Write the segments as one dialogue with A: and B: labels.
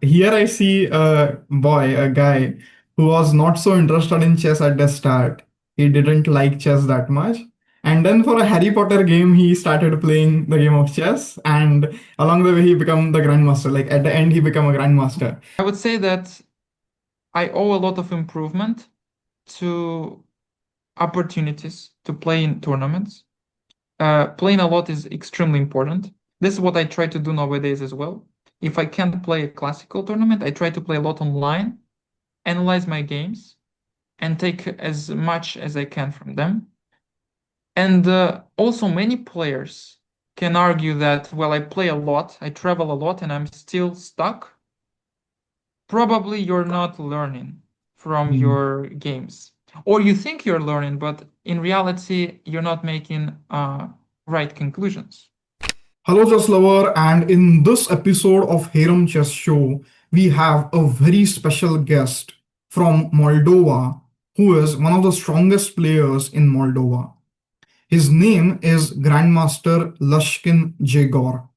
A: here I see a guy who was not so interested in chess at the start. He didn't like chess that much. And then for a Harry Potter game, he started playing the game of chess. And along the way, he became the Grandmaster. Like at the end, he became a Grandmaster.
B: I would say that I owe a lot of improvement to opportunities to play in tournaments. Playing a lot is extremely important. This is what I try to do nowadays as well. If I can't play a classical tournament, I try to play a lot online, analyze my games, and take as much as I can from them. And also, many players can argue that, well, I play a lot, I travel a lot, and I'm still stuck. Probably you're not learning from
A: Mm.
B: your games. Or you think you're learning, but in reality, you're not making right conclusions.
A: Hello, chess lover, and in this episode of Heramb Chess Show, we have a very special guest from Moldova, who is one of the strongest players in Moldova. His name is Grandmaster Lashkin Jegor.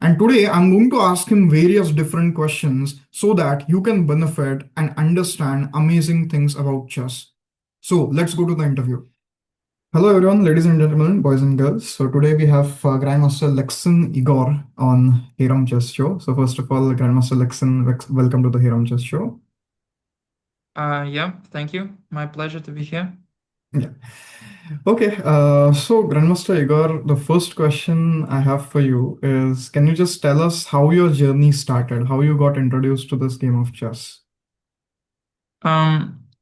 A: And today I'm going to ask him various different questions so that you can benefit and understand amazing things about chess. So let's go to the interview. Hello, everyone, ladies and gentlemen, boys and girls. So today we have Grandmaster Lexin Igor on Heramb Chess Show. So first of all, Grandmaster Lexin, welcome to the Heramb Chess Show.
B: Yeah, thank you. My pleasure to be here.
A: Yeah. Okay. So Grandmaster Igor, the first question I have for you is, can you just tell us how your journey started, how you got introduced to this game of chess?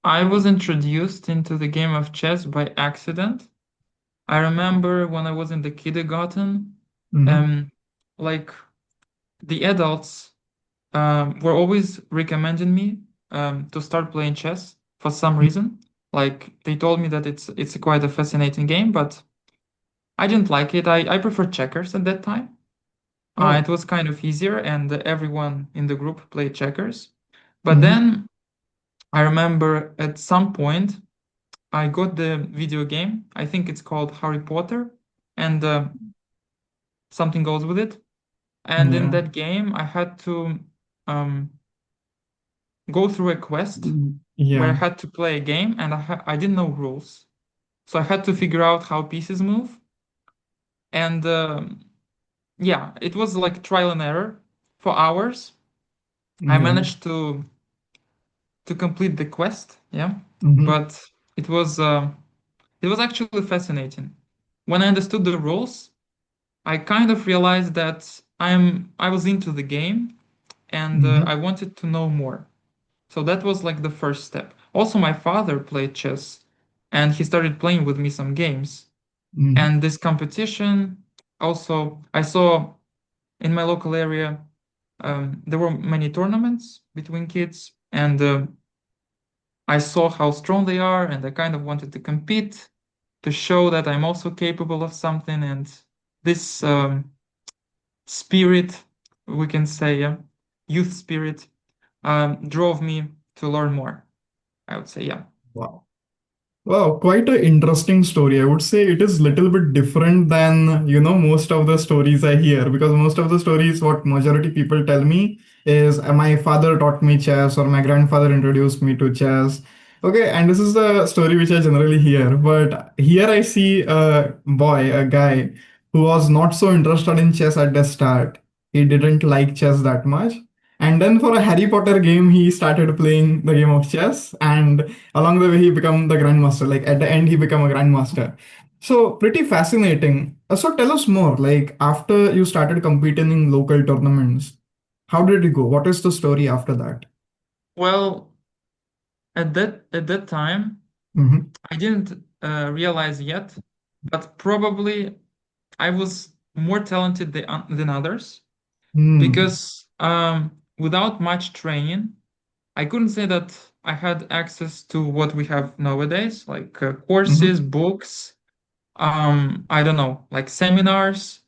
B: I was introduced into the game of chess by accident. I remember when I was in the kindergarten,
A: Mm-hmm.
B: um, like the adults were always recommending me to start playing chess for some reason. Like they told me that it's quite a fascinating game, but I didn't like it. I preferred checkers at that time. It
A: Oh.
B: was kind of easier, and everyone in the group played checkers. But
A: Mm-hmm.
B: then I remember at some point I got the video game. I think it's called Harry Potter, and something goes with it. And in
A: Yeah.
B: that game, I had to um, go through a quest where I
A: Yeah.
B: had to play a game, and I didn't know rules, so I had to figure out how pieces move. And yeah, it was like trial and error for hours. I
A: Yeah.
B: managed to complete the quest, yeah,
A: Mm-hmm.
B: but it was uh, it was actually fascinating. When I understood the rules, I kind of realized that I was into the game and
A: Mm-hmm.
B: I wanted to know more. So that was like the first step. Also, my father played chess and he started playing with me some games.
A: Mm-hmm.
B: And this competition, also, I saw in my local area, there were many tournaments between kids, and I saw how strong they are, and I kind of wanted to compete to show that I'm also capable of something. And this spirit, we can say, yeah, youth spirit, drove me to learn more. I would say, yeah.
A: Wow. Wow, quite an interesting story. I would say it is little bit different than, most of the stories I hear, because most of the stories what majority people tell me is my father taught me chess or my grandfather introduced me to chess. Okay, and this is the story which I generally hear. But here I see a guy who was not so interested in chess at the start. He didn't like chess that much. And then for a Harry Potter game, he started playing the game of chess. And along the way, he became the Grandmaster. Like at the end, he became a Grandmaster. So pretty fascinating. So tell us more. Like after you started competing in local tournaments, how did it go? What is the story after that?
B: Well, at that time,
A: Mm-hmm.
B: I didn't realize yet, but probably I was more talented than others
A: Mm-hmm.
B: because without much training, I couldn't say that I had access to what we have nowadays, like courses, books, I don't know, like seminars,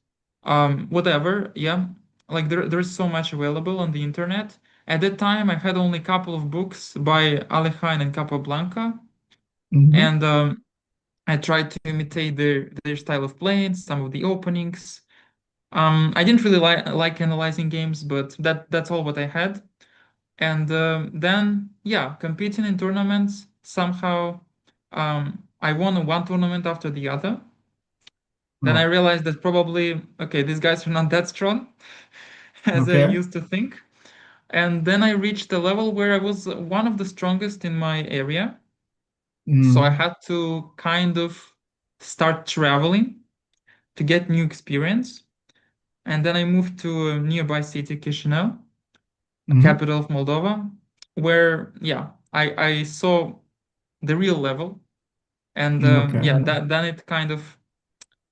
B: whatever. Yeah, like there's so much available on the internet. At that time, I had only a couple of books by Alekhine and Capablanca,
A: Mm-hmm.
B: and I tried to imitate their style of playing, some of the openings. I didn't really like analyzing games, but that's all what I had. And then, yeah, competing in tournaments, somehow I won one tournament after the other. Then I
A: Oh,
B: realized that probably, okay, these guys are not that strong as I
A: okay.
B: used to think. And then I reached a level where I was one of the strongest in my area. So I
A: Mm,
B: had to kind of start traveling to get new experience. And then I moved to a nearby city, Chisinau, a
A: mm,
B: capital of Moldova, where, yeah, I saw the real level. And
A: okay.
B: yeah, that then it kind of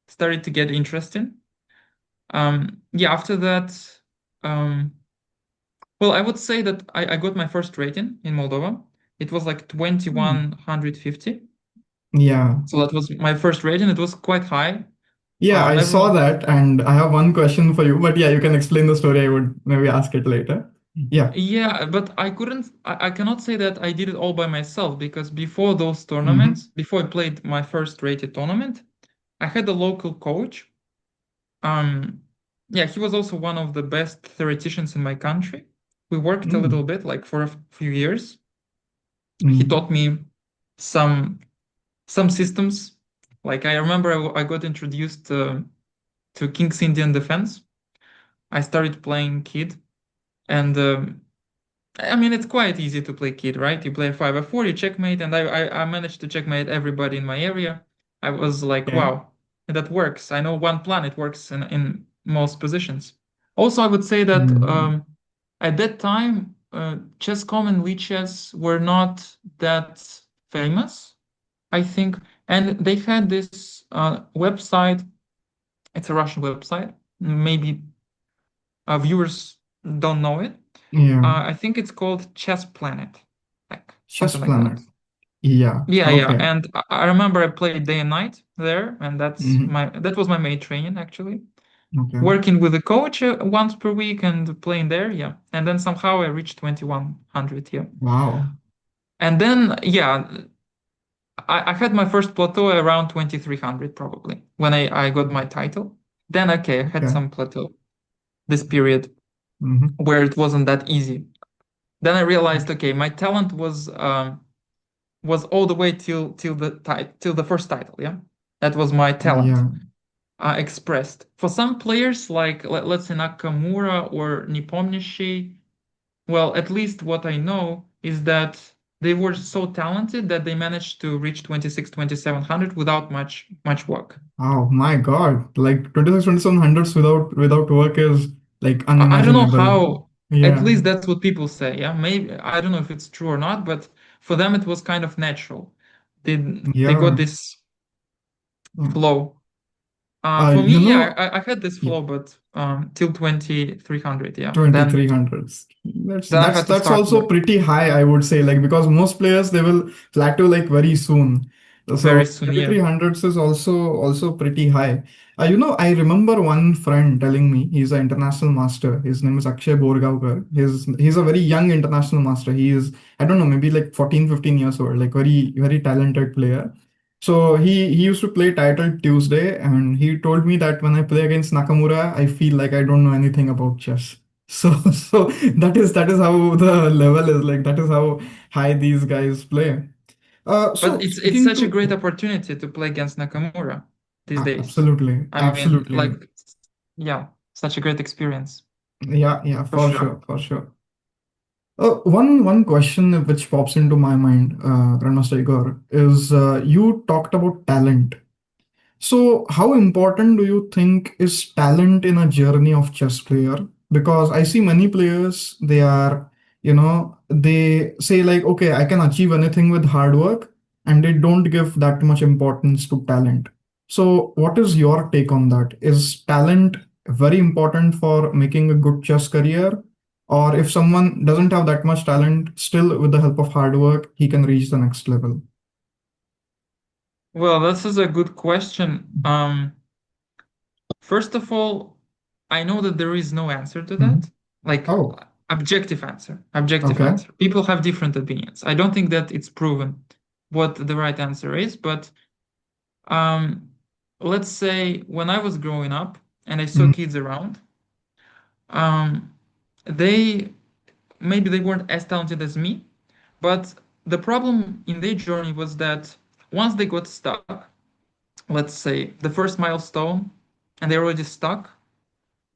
B: started to get interesting. Yeah, after that, um, well, I would say that I got my first rating in Moldova. It was like
A: Mm.
B: 2150.
A: Yeah.
B: So that was my first rating. It was quite high.
A: Yeah, I saw
B: Everyone,
A: that, and I have one question for you, but yeah, you can explain the story. I would maybe ask it later. Yeah.
B: yeah, but I cannot say that I did it all by myself because before those
A: Mm-hmm.
B: tournaments, before I played my first rated tournament, I had a local coach. Um, yeah, he was also one of the best theoreticians in my country. We worked a little
A: Mm.
B: bit, like for a few years. He
A: Mm.
B: taught me some some systems. Like I remember I got introduced to King's Indian Defense. I started playing Kid, and I mean it's quite easy to play Kid, right? You play 5 f4, you checkmate, and I managed to checkmate everybody in my area. I was like,
A: Okay.
B: wow, that works. I know one plan, it works in most positions. Also, I would say that
A: Mm.
B: at that time, chess.com and Lichess were not that famous, I think. And they had this website. It's a Russian website. Maybe viewers don't know it.
A: Yeah.
B: I think it's called Chess Planet, like
A: Chess
B: something like that.
A: Planet. Yeah.
B: Yeah, yeah.
A: Okay.
B: And I remember I played day and night there, and
A: Mm-hmm.
B: that was my main training actually.
A: Okay.
B: Working with a coach once per week and playing there, yeah. And then somehow I reached 2100 here.
A: Wow.
B: And then, yeah, I had my first plateau around 2300 probably when I got my title. Then, okay, I had
A: Okay.
B: some plateau this period
A: Mm-hmm.
B: where it wasn't that easy. Then I realized, okay, my talent was all the way till the first title, yeah. That was my talent
A: Yeah.
B: expressed. For some players, like let's say Nakamura or Nepomniachtchi, well, at least what I know is that they were so talented that they managed to reach 26, 2700 without much work.
A: Oh my God. Like 26, 2700s without work is like
B: I don't know
A: unimaginable.
B: how, at
A: Yeah.
B: least that's what people say. Yeah, maybe I don't know if it's true or not, but for them it was kind of natural. They got
A: Yeah.
B: this
A: Mm.
B: flow. For
A: You
B: me, yeah,
A: know,
B: I had this
A: yeah,
B: flow, but till 2300, yeah. Then
A: 2300s. That's
B: then I
A: that's
B: had to
A: that's
B: start
A: also
B: work
A: pretty high, I would say, like because most players they will plateau like very soon.
B: very
A: So
B: soon. Yeah.
A: 2300s is also pretty high. I remember one friend telling me he's an international master. His name is Akshay Borgaonkar. He's a very young international master. He is, I don't know, maybe like 14, 15 years old, like very talented player. So he used to play Title Tuesday, and he told me that when I play against Nakamura, I feel like I don't know anything about chess. So so that is how the level is like. That is how high these guys play.
B: But
A: So
B: it's
A: speaking
B: such a
A: to
B: great opportunity to play against Nakamura these days.
A: absolutely,
B: I mean, like,
A: absolutely,
B: yeah, such a great experience
A: yeah,
B: for
A: for
B: sure.
A: sure, for sure. One question which pops into my mind, Grandmaster Igor, is you talked about talent. So, how important do you think is talent in a journey of chess player? Because I see many players, they say like, okay, I can achieve anything with hard work, and they don't give that much importance to talent. So, what is your take on that? Is talent very important for making a good chess career? Or if someone doesn't have that much talent, still with the help of hard work, he can reach the next level?
B: Well, this is a good question. First of all, I know that there is no answer to
A: Mhm.
B: that, like
A: Oh,
B: objective answer. Objective
A: okay.
B: answer. People have different opinions. I don't think that it's proven what the right answer is, but um, let's say when I was growing up and I saw
A: Mhm.
B: kids around, um, they maybe they weren't as talented as me, but the problem in their journey was that once they got stuck, let's say the first milestone, and they're already stuck.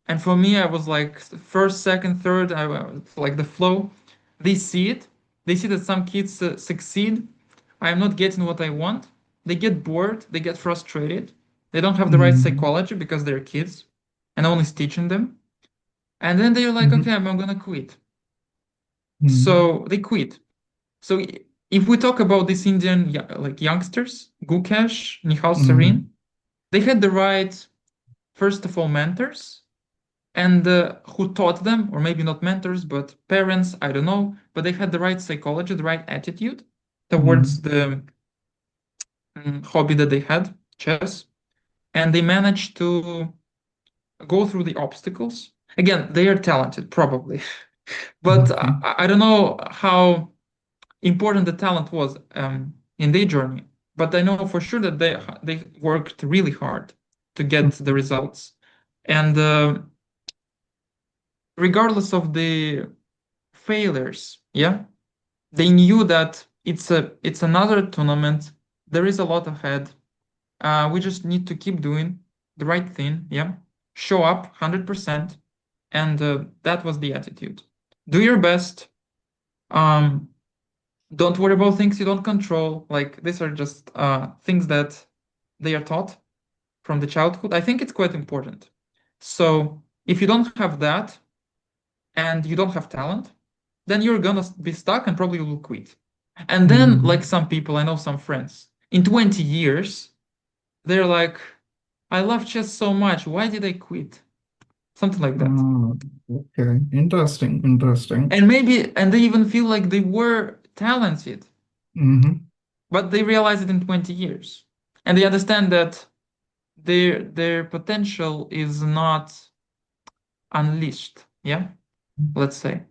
B: And for me, I was like first, second, third, I was like the flow. They see it. They see that some kids succeed. I'm not getting what I want. They get bored. They get frustrated. They don't have the right
A: Mm-hmm.
B: psychology because they're kids, and no one is teaching them. And then they're like,
A: Mm-hmm.
B: okay, I'm gonna quit.
A: Mm-hmm.
B: So they quit. So if we talk about these Indian like youngsters, Gukesh, Nihal
A: Mm-hmm.
B: Sarin, they had the right, first of all, mentors, and who taught them, or maybe not mentors, but parents, I don't know, but they had the right psychology, the right attitude towards the hobby that they had, chess, and they managed to go through the obstacles. Again, they are talented, probably, but
A: Okay.
B: I don't know how important the talent was in their journey. But I know for sure that they worked really hard to get the
A: Mhm.
B: results, and regardless of the failures, yeah, they knew that it's another tournament. There is a lot ahead. We just need to keep doing the right thing, yeah. Show up 100%, and that was the attitude. Do your best. Um, don't worry about things you don't control. Like these are just things that they are taught from the childhood. I think it's quite important. So if you don't have that and you don't have talent, then you're gonna be stuck and probably will quit. And then, like
A: Mhm.
B: some people, I know some friends, in 20 years, they're like, I love chess so much. Why did I quit? Something like that.
A: Ah, okay. Interesting. Interesting.
B: And they even feel like they were talented,
A: Mm-hmm.
B: but they realize it in 20 years. And they understand that their potential is not unleashed, yeah, let's say.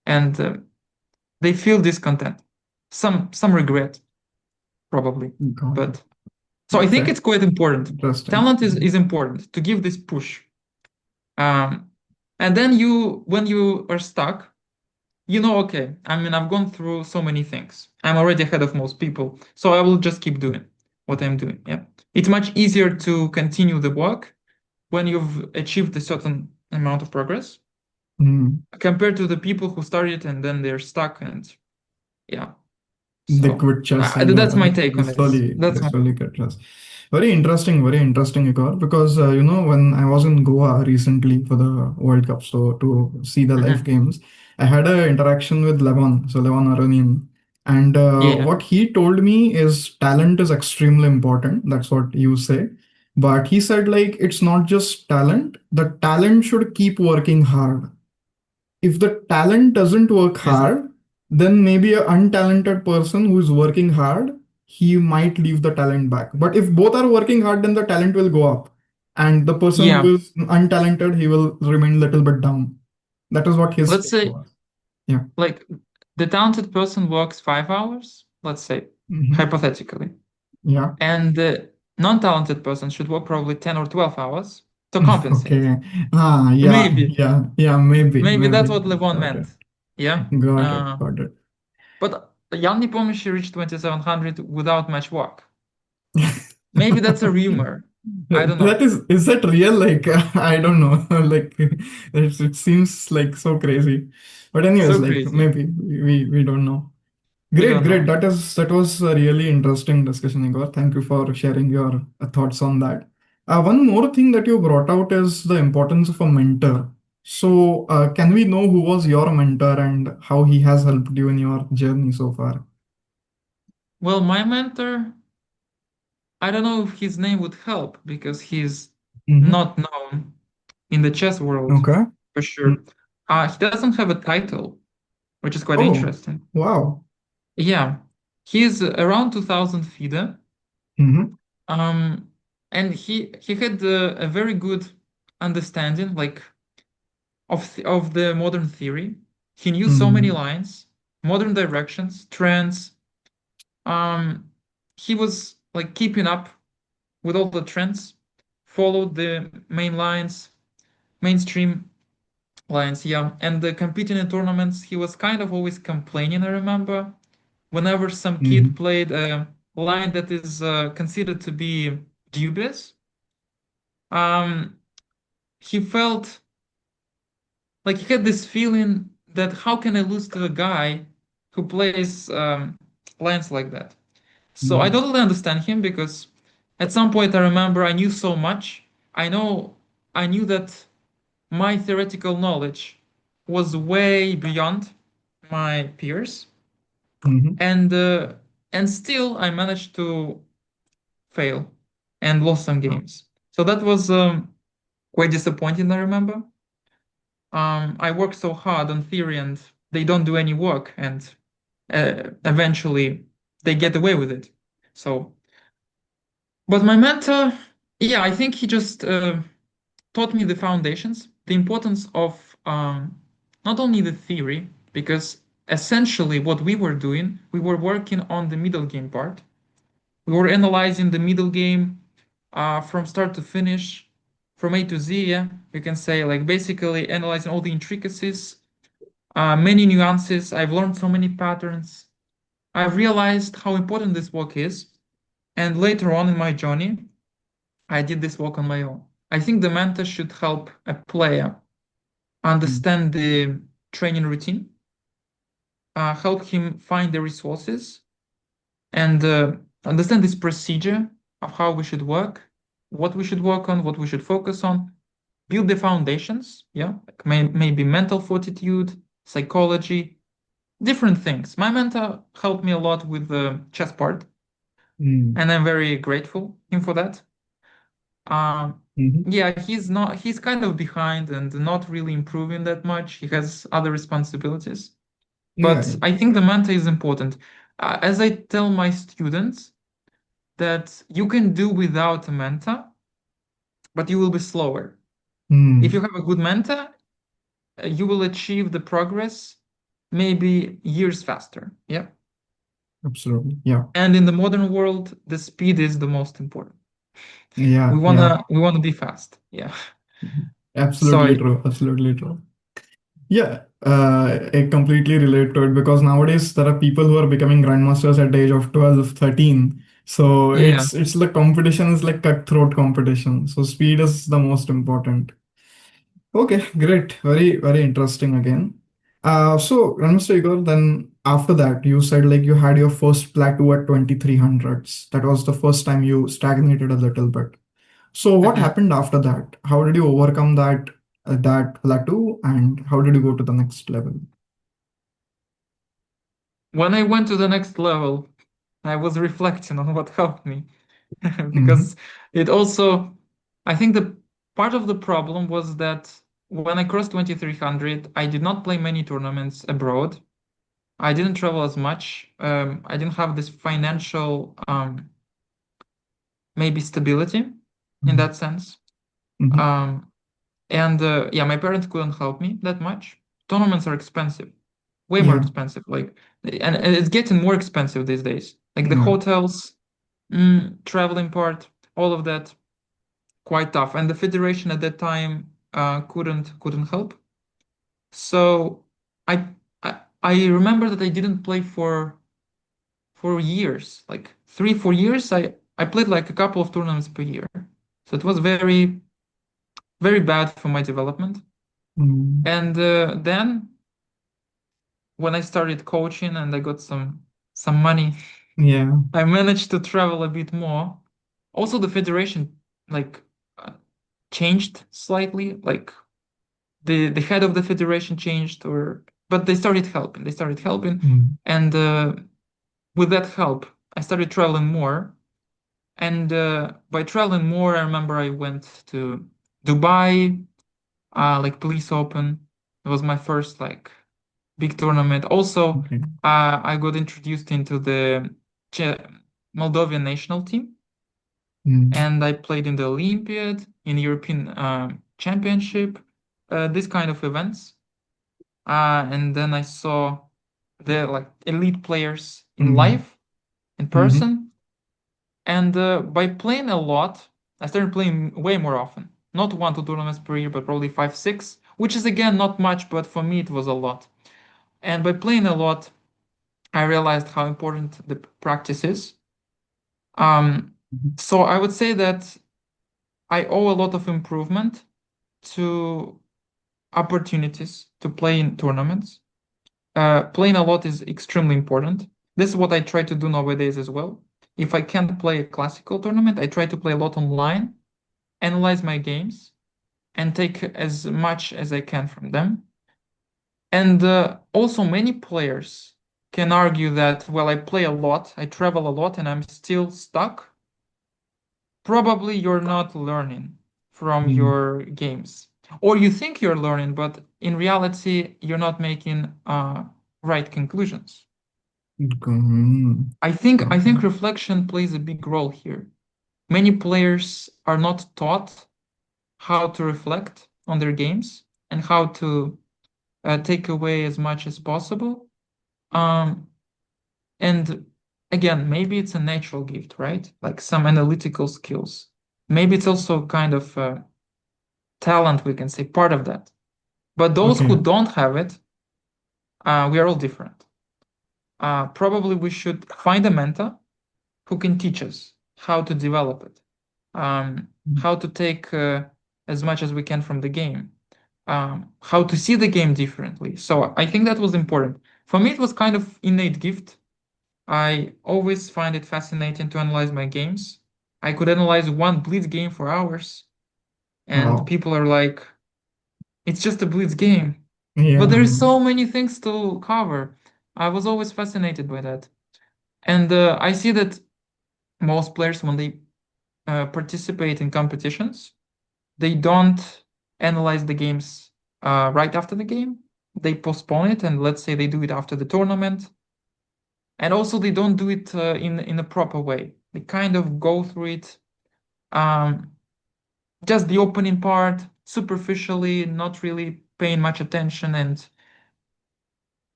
B: And they feel discontent, some regret, probably.
A: Got it.
B: But so I think
A: Okay.
B: it's quite important.
A: Interesting.
B: Talent is important to give this push. Um, and then when you are stuck, you know, okay, I mean, I've gone through so many things. I'm already ahead of most people, so I will just keep doing what I'm doing. Yeah. It's much easier to continue the work when you've achieved a certain amount of progress
A: Mm.
B: compared to the people who started and then they're stuck and yeah.
A: They
B: So
A: quit chess and
B: that's my take
A: they
B: on this.
A: slowly
B: That's my
A: get chess. Very interesting, Igor. Because when I was in Goa recently for the World Cup, so to see the live
B: Mhm.
A: games, I had an interaction with Levon, so Levon Aronian, and
B: Yeah.
A: what he told me is talent is extremely important. That's what you say, but he said like it's not just talent. The talent should keep working hard. If the talent doesn't work
B: Exactly.
A: hard, then maybe an untalented person who is working hard, he might leave the talent back. But if both are working hard, then the talent will go up. And the person
B: Yeah.
A: who is untalented, he will remain a little bit down. That is what his
B: Let's
A: take
B: say
A: was. Yeah.
B: like the talented person works 5 hours, let's say,
A: Hmm.
B: hypothetically,
A: Yeah.
B: and the non-talented person should work probably 10 or 12 hours to compensate.
A: Okay. Ah, yeah.
B: Maybe,
A: Yeah. Yeah. Maybe.
B: maybe that's
A: Maybe.
B: what Levon
A: Got it.
B: meant. Yeah.
A: Got it.
B: Uh,
A: Got it.
B: but Yanni Nepomuchy reached 2700 without much work. Maybe that's a rumor. I don't
A: That
B: know.
A: is that real? Like I don't know. Like it seems like so crazy. But anyways,
B: So
A: like
B: crazy.
A: maybe we don't know.
B: We
A: Great,
B: don't
A: great.
B: know.
A: That was a really interesting discussion, Igor. Thank you for sharing your thoughts on that. One more thing that you brought out is the importance of a mentor. So, can we know who was your mentor and how he has helped you in your journey so far?
B: Well, my mentor, I don't know if his name would help because he's
A: Hmm.
B: not known in the chess world
A: Okay.
B: for
A: Mm.
B: sure. He doesn't have a title, which is quite
A: Oh,
B: interesting.
A: wow.
B: Yeah, he's around 2000 FIDE,
A: Hmm.
B: um, and he had a very good understanding, like of the modern theory. He knew so many
A: Hmm.
B: lines, modern directions, trends. Um, he was like keeping up with all the trends, followed the main lines, mainstream lines, yeah. And competing in tournaments, he was kind of always complaining, I remember. Whenever some kid
A: Mm-hmm.
B: played a line that is considered to be dubious, um, he felt like he had this feeling that how can I lose to a guy who plays lines like that? So I
A: Mm-hmm.
B: totally understand him because at some point I remember I knew so much. I knew that my theoretical knowledge was way beyond my peers,
A: Mm-hmm.
B: and uh, and still I managed to fail and lost some games. So that was quite disappointing, I remember. I worked so hard on theory and they don't do any work, and eventually they get away with it. So, but my mentor, yeah, I think he just taught me the foundations, the importance of not only the theory, because essentially what we were doing, we were working on the middle game part. We were analyzing the middle game from start to finish, from A to Z. Yeah, you can say like basically analyzing all the intricacies, many nuances. I've learned so many patterns. I've realized how important this work is. And later on in my journey, I did this work on my own. I think the mentor should help a player understand the training routine, help him find the resources, and understand this procedure of how we should work, what we should work on, what we should focus on, build the foundations, yeah, like maybe mental fortitude, psychology, different things. My mentor helped me a lot with the chess part,
A: Mm-hmm.
B: and I'm very grateful him for that. Um,
A: Mm-hmm.
B: yeah, he's kind of behind and not really improving that much. He has other responsibilities.
A: Yeah.
B: But I think the mentor is important. As I tell my students, that you can do without a mentor, but you will be slower. If you
A: Mm.
B: have a good mentor, you will achieve the progress maybe years faster. Yeah.
A: Absolutely. Yeah.
B: And in the modern world, the speed is the most important.
A: Yeah. Yeah.
B: We wanna be fast. Yeah.
A: Absolutely
B: Sorry.
A: true. Absolutely true. Yeah, I completely relate to it because nowadays there are people who are becoming grandmasters at the age of 12, 13. So
B: Yeah.
A: it's like competition is like cutthroat competition. So speed is the most important. Okay, great. Very, very interesting again. So Grandmaster Igor, then after that, you said like you had your first plateau at 2300s. That was the first time you stagnated a little bit. So what
B: Mhm.
A: happened after that? How did you overcome that plateau, and how did you go to the next level?
B: When I went to the next level, I was reflecting on what helped me
A: Mm-hmm.
B: because it also, I think the part of the problem was that when I crossed 2300, I did not play many tournaments abroad. I didn't travel as much. I didn't have this financial maybe stability in that sense.
A: Mm-hmm.
B: Um, and yeah, my parents couldn't help me that much. Tournaments are expensive, way more
A: Yeah.
B: expensive. Like, and it's getting more expensive these days. Like the
A: Yeah.
B: hotels, traveling part, all of that, quite tough. And the federation at that time couldn't help. So I remember that I didn't play for years, like 3 4 years. I played like a couple of tournaments per year. So it was very bad for my development.
A: Mm.
B: And then when I started coaching and I got some money,
A: Yeah.
B: I managed to travel a bit more. Also, the federation like uh, changed slightly. Like the head of the federation changed, or but they started helping. They started helping,
A: Mm.
B: and with that help, I started traveling more. And by traveling more, I remember I went to Dubai, like Police Open. It was my first like big tournament. Also,
A: Okay.
B: I got introduced into the Che Moldovan national team,
A: Mm.
B: and I played in the Olympiad, in the European Championship, this kind of events. And then I saw the like elite players in
A: Mm.
B: live, in
A: Mm-hmm.
B: person. And by playing a lot, I started playing way more often. Not one, two tournaments per year, but probably five, six. which is again not much, but for me it was a lot. And by playing a lot, I realized how important the practice is. Um,
A: Mhm.
B: so I would say that I owe a lot of improvement to opportunities to play in tournaments. Playing a lot is extremely important. This is what I try to do nowadays as well. If I can't play a classical tournament, I try to play a lot online, analyze my games, and take as much as I can from them. And also, many players can argue that, well, I play a lot, I travel a lot, and I'm still stuck. Probably you're not learning from
A: Mm.
B: your games. Or you think you're learning, but in reality, you're not making right conclusions.
A: Mm.
B: I think
A: Okay.
B: reflection plays a big role here. Many players are not taught how to reflect on their games and how to take away as much as possible. Um, and again, maybe it's a natural gift, right? Like some analytical skills. Maybe it's also kind of talent, we can say, part of that. But those who
A: Okay.
B: don't have it, we are all different. Probably we should find a mentor who can teach us how to develop it, how to take as much as we can from the game, how to see the game differently. So I think that was important. For me, it was kind of innate gift. I always find it fascinating to analyze my games. I could analyze one Blitz game for hours, and
A: Wow.
B: people are like, it's just a Blitz game. But there
A: Yeah.
B: is so many things to cover. I was always fascinated by that. And I see that most players, when they participate in competitions, they don't analyze the games right after the game. They postpone it, and let's say they do it after the tournament. And also, they don't do it in a proper way. They kind of go through it, um, just the opening part, superficially, not really paying much attention, and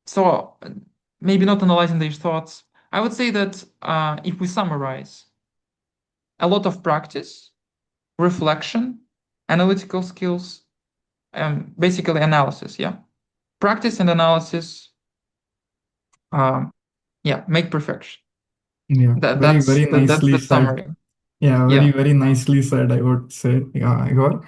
B: so maybe not analyzing their thoughts. I would say that if we summarize, a lot of practice, reflection, analytical skills, basically analysis, yeah. Practice and analysis, um, yeah, make perfection.
A: Yeah.
B: That
A: Very,
B: that's
A: very
B: the that's
A: nicely
B: the
A: said.
B: summary.
A: Yeah, very,
B: Yeah.
A: very nicely said, I would say. Yeah, Igor.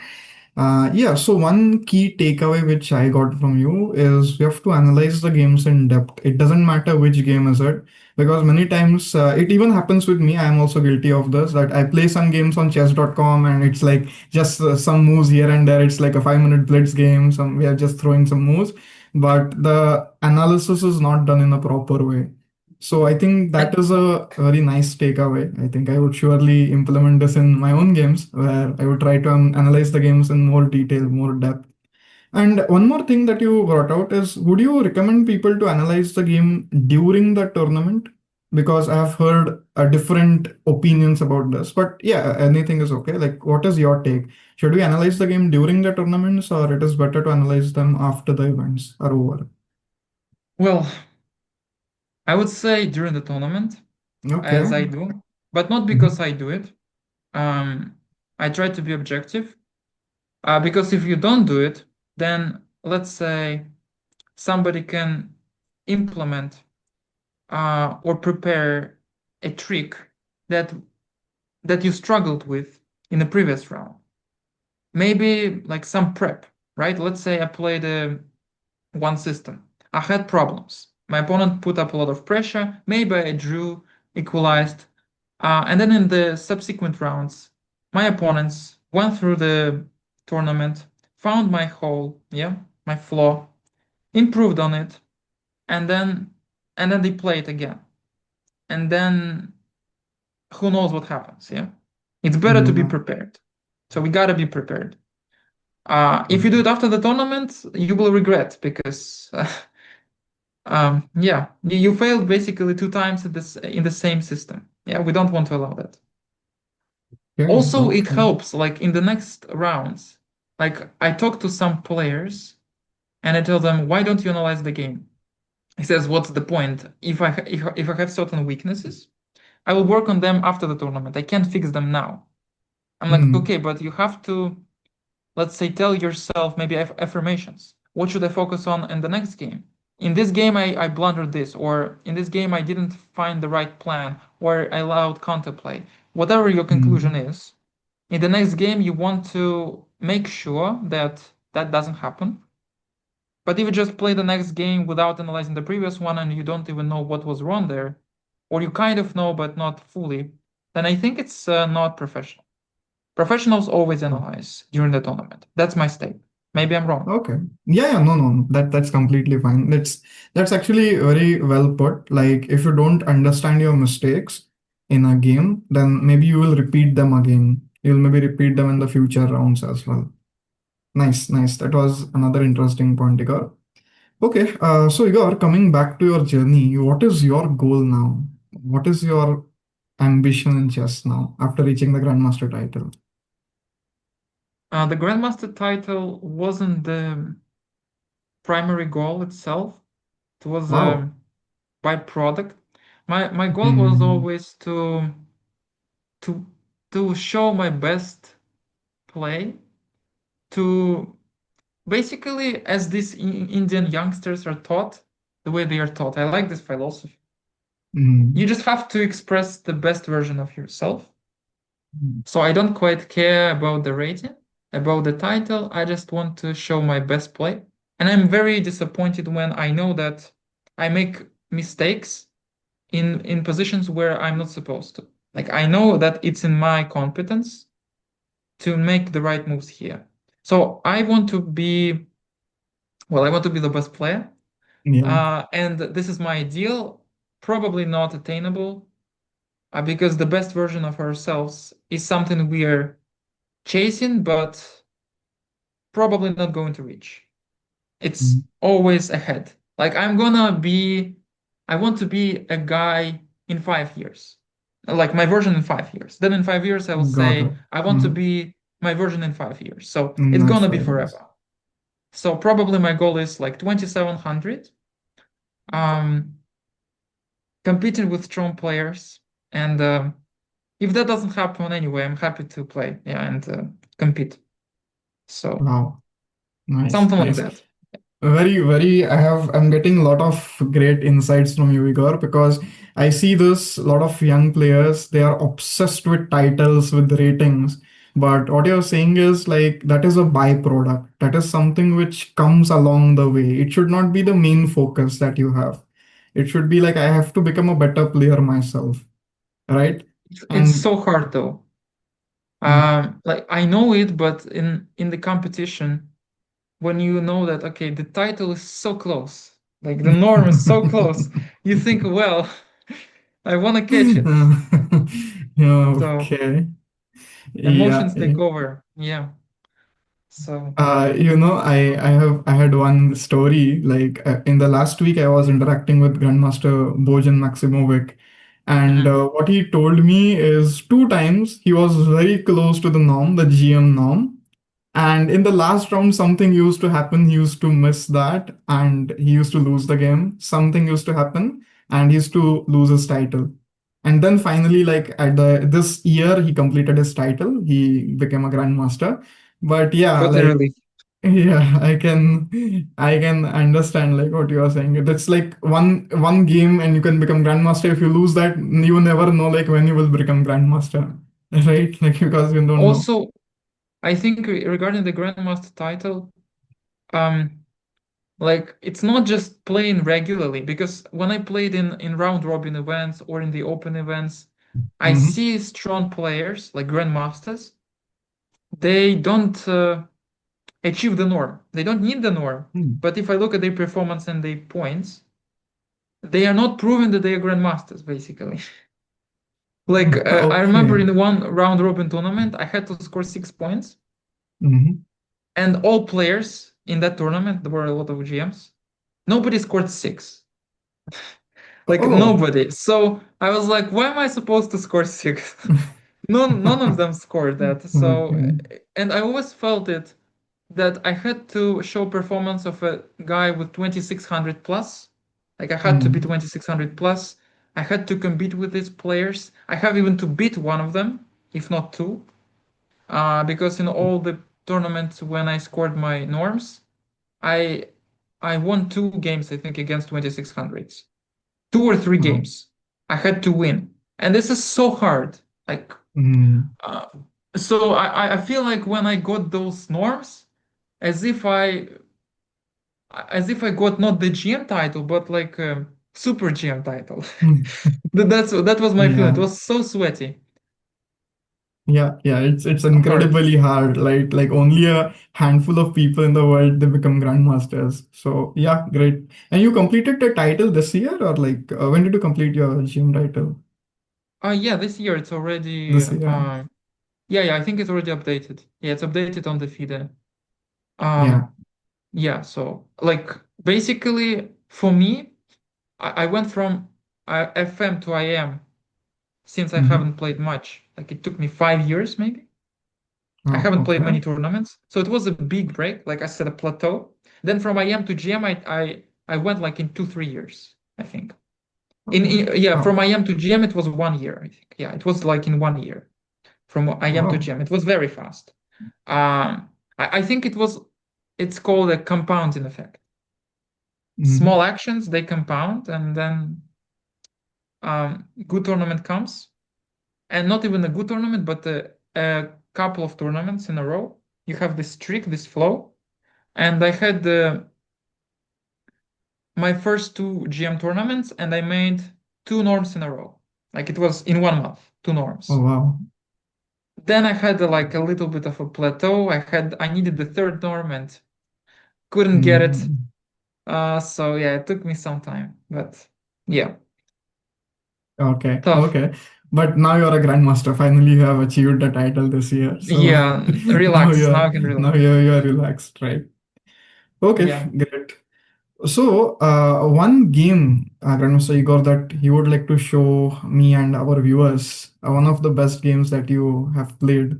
A: Yeah, so one key takeaway which I got from you is we have to analyze the games in depth. It doesn't matter which game is it, because many times it even happens with me. I am also guilty of this that I play some games on chess.com and it's like just some moves here and there. It's like a 5 minute blitz game. Some we are just throwing some moves, but the analysis is not done in a proper way. So I think that
B: And
A: is a very nice takeaway. I think I would surely implement this in my own games where I would try to analyze the games in more detail, more depth. And one more thing that you brought out is would you recommend people to analyze the game during the tournament? Because I have heard different opinions about this. But yeah, anything is okay. Like, what is your take? Should we analyze the game during the tournaments or it is better to analyze them after the events are over?
B: well, I would say during the tournament,
A: Okay.
B: as I do, but not because
A: Mhm.
B: I do it. Um, I try to be objective. Because if you don't do it, then let's say somebody can implement or prepare a trick that that you struggled with in the previous round. Maybe like some prep, right? Let's say I played one system. I had problems. My opponent put up a lot of pressure. Maybe I drew, equalized. And then in the subsequent rounds, my opponents went through the tournament, found my hole, yeah, my flaw, improved on it, and then they play it again. And then who knows what happens, yeah? It's better to be
A: Yeah.
B: prepared. So we gotta be prepared. If you do it after the tournament, you will regret because yeah, you failed basically two times in the same system. Yeah, we don't want to allow that.
A: Okay.
B: Also, it
A: Okay.
B: helps like in the next rounds. Like I talk to some players and I tell them, why don't you analyze the game? He says, what's the point? If I have certain weaknesses, I will work on them after the tournament. I can't fix them now. I'm like,
A: Hmm.
B: okay, but you have to let's say, tell yourself maybe affirmations. What should I focus on in the next game? In this game, I blundered this, or in this game, I didn't find the right plan, or I allowed counterplay. Whatever your conclusion
A: Mm.
B: is, in the next game, you want to make sure that that doesn't happen. But if you just play the next game without analyzing the previous one and you don't even know what was wrong there, or you kind of know but not fully, then I think it's not professional. Professionals always analyze during the tournament. That's my stake. Maybe I'm wrong.
A: Okay. Yeah, yeah, no, no, that's completely fine. That's actually very well put. Like if you don't understand your mistakes in a game, then maybe you will repeat them again. You'll maybe repeat them in the future rounds as well. Nice, nice. That was another interesting point, Igor. Okay, so Igor, coming back to your journey, what is your goal now? What is your ambition in chess now after reaching the Grandmaster title?
B: The Grandmaster title wasn't the primary goal itself. It was
A: Wow.
B: a byproduct. My goal was
A: Hmm.
B: always to to show my best play, to basically, as these Indian youngsters are taught, the way they are taught. I like this philosophy. You
A: Hmm.
B: just have to express the best version of yourself. So I don't quite care about the rating, about the title. I just want to show my best play. And I'm very disappointed when I know that I make mistakes in positions where I'm not supposed to. Like I know that it's in my competence to make the right moves here. So I want to be, well, I want to be the best player.
A: Yeah.
B: And this is my ideal, probably not attainable, because the best version of ourselves is something we are chasing, but probably not going to reach. It's always ahead. Like I want to be a guy in 5 years, like my version in 5 years. Then in 5 years, I will
A: Got it.
B: say, I want to
A: Hmm.
B: be my version in 5 years. So it's
A: Nice
B: gonna be
A: 5 years.
B: forever. So probably my goal is like 2700, um, competing with strong players. And if that doesn't happen anyway, I'm happy to play, yeah, and compete. So
A: Wow. Nice,
B: something like
A: nice.
B: that.
A: I'm getting a lot of great insights from you, Igor, because I see this a lot of young players, they are obsessed with titles, with ratings. But what you're saying is like that is a byproduct. That is something which comes along the way. It should not be the main focus that you have. It should be like I have to become a better player myself, right?
B: It's
A: And
B: so hard though.
A: mm,
B: Like I know it, but in the competition, when you know that okay, the title is so close, like the norm is so close, you think, well, I want to catch it.
A: yeah,
B: So
A: okay. Yeah,
B: emotions take over. Yeah. So
A: I had one story like in the last week I was interacting with Grandmaster Bojan Maximovic, and
B: mhm.
A: what he told me is two times he was very close to the norm, the GM norm, and in the last round, something used to happen. He used to miss that and he used to lose the game. Something used to happen and he used to lose his title. And then finally, like at the this year, he completed his title. He became a grandmaster. But yeah,
B: But
A: like
B: early.
A: yeah, I can understand like what you are saying. That's like one game and you can become grandmaster. If you lose that, you never know like when you will become grandmaster, right? Like because you don't know.
B: Also, I think regarding the Grandmaster title, um, like it's not just playing regularly because when I played in round robin events or in the open events, I
A: Mhm.
B: see strong players like grandmasters. They don't achieve the norm. They don't need the norm.
A: Hmm.
B: But if I look at their performance and their points, they are not proving that they are grandmasters, basically. Like I remember
A: Okay.
B: in one round robin tournament, I had to score 6 points,
A: Mhm.
B: and all players in that tournament, there were a lot of GMs, nobody scored six. Like
A: Oh.
B: nobody. So I was like, why am I supposed to score six? None of them scored that. So,
A: Okay.
B: and I always felt it that I had to show performance of a guy with 2600 plus. Like I had to be
A: Mm.
B: 2600 plus. I had to compete with these players. I have even to beat one of them, if not two, because in all the tournament when I scored my norms, I I won two games, I think, against 2600s. Two or three
A: Oh.
B: games. I had to win. And this is so hard. Like
A: Mm.
B: uh, so I feel like when I got those norms, as if I as if I got not the GM title, but like super GM title. That was my feeling. It
A: Yeah.
B: was so sweaty.
A: Yeah, it's
B: Hard.
A: incredibly hard. Like only a handful of people in the world they become grandmasters. So yeah, great. And you completed the title this year, or like when did you complete your GM title?
B: Yeah, this year it's already
A: This year.
B: yeah, I think it's already updated. Yeah, it's updated on the feeder.
A: Yeah.
B: Um yeah, so like basically for me, I went from FM to IM since I
A: Hmm.
B: haven't played much. Like it took me 5 years maybe. I
A: Oh,
B: haven't played
A: okay.
B: many tournaments. So it was a big break, like I said, a plateau. Then from IM to GM, I went like in 2, 3 years, I think.
A: Okay.
B: Yeah, from
A: Oh,
B: IM to GM it was 1 year, I think. Yeah, it was like in 1 year from IM to
A: wow.
B: GM. It was very fast. I think it's called a compounding effect.
A: Hmm.
B: Small actions, they compound, and then good tournament comes, and not even a good tournament, but a couple of tournaments in a row. You have this streak, this flow, and I had my first two GM tournaments, and I made two norms in a row. Like it was in 1 month, two
A: Oh,
B: norms.
A: wow.
B: Then I had like a little bit of a plateau. I needed the third norm and couldn't get it.
A: Hmm.
B: So yeah, it took me some time, but yeah,
A: Okay,
B: tough.
A: okay. But now you're a grandmaster. Finally, you have achieved the title this year. So
B: Yeah,
A: now
B: relax. Now
A: you're
B: I can
A: now
B: relax.
A: you're relaxed, right? Okay,
B: Yeah.
A: great. So, one game, Grandmaster Igor, that you would like to show me and our viewers, one of the best games that you have played.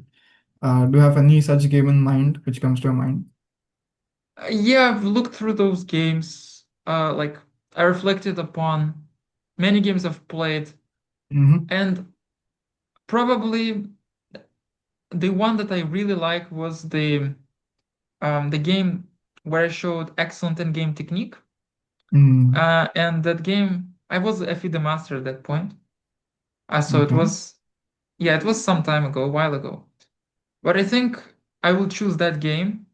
A: Do you have any such game in mind which comes to your mind?
B: Yeah, I've looked through those games. Like I reflected upon many games I've played,
A: Mm-hmm.
B: and probably the one that I really like was the game where I showed excellent in-game technique.
A: Mm.
B: And that game, I was FE master at that point. So it
A: Okay.
B: was, yeah, it was some time ago, a while ago. But I think I will choose that game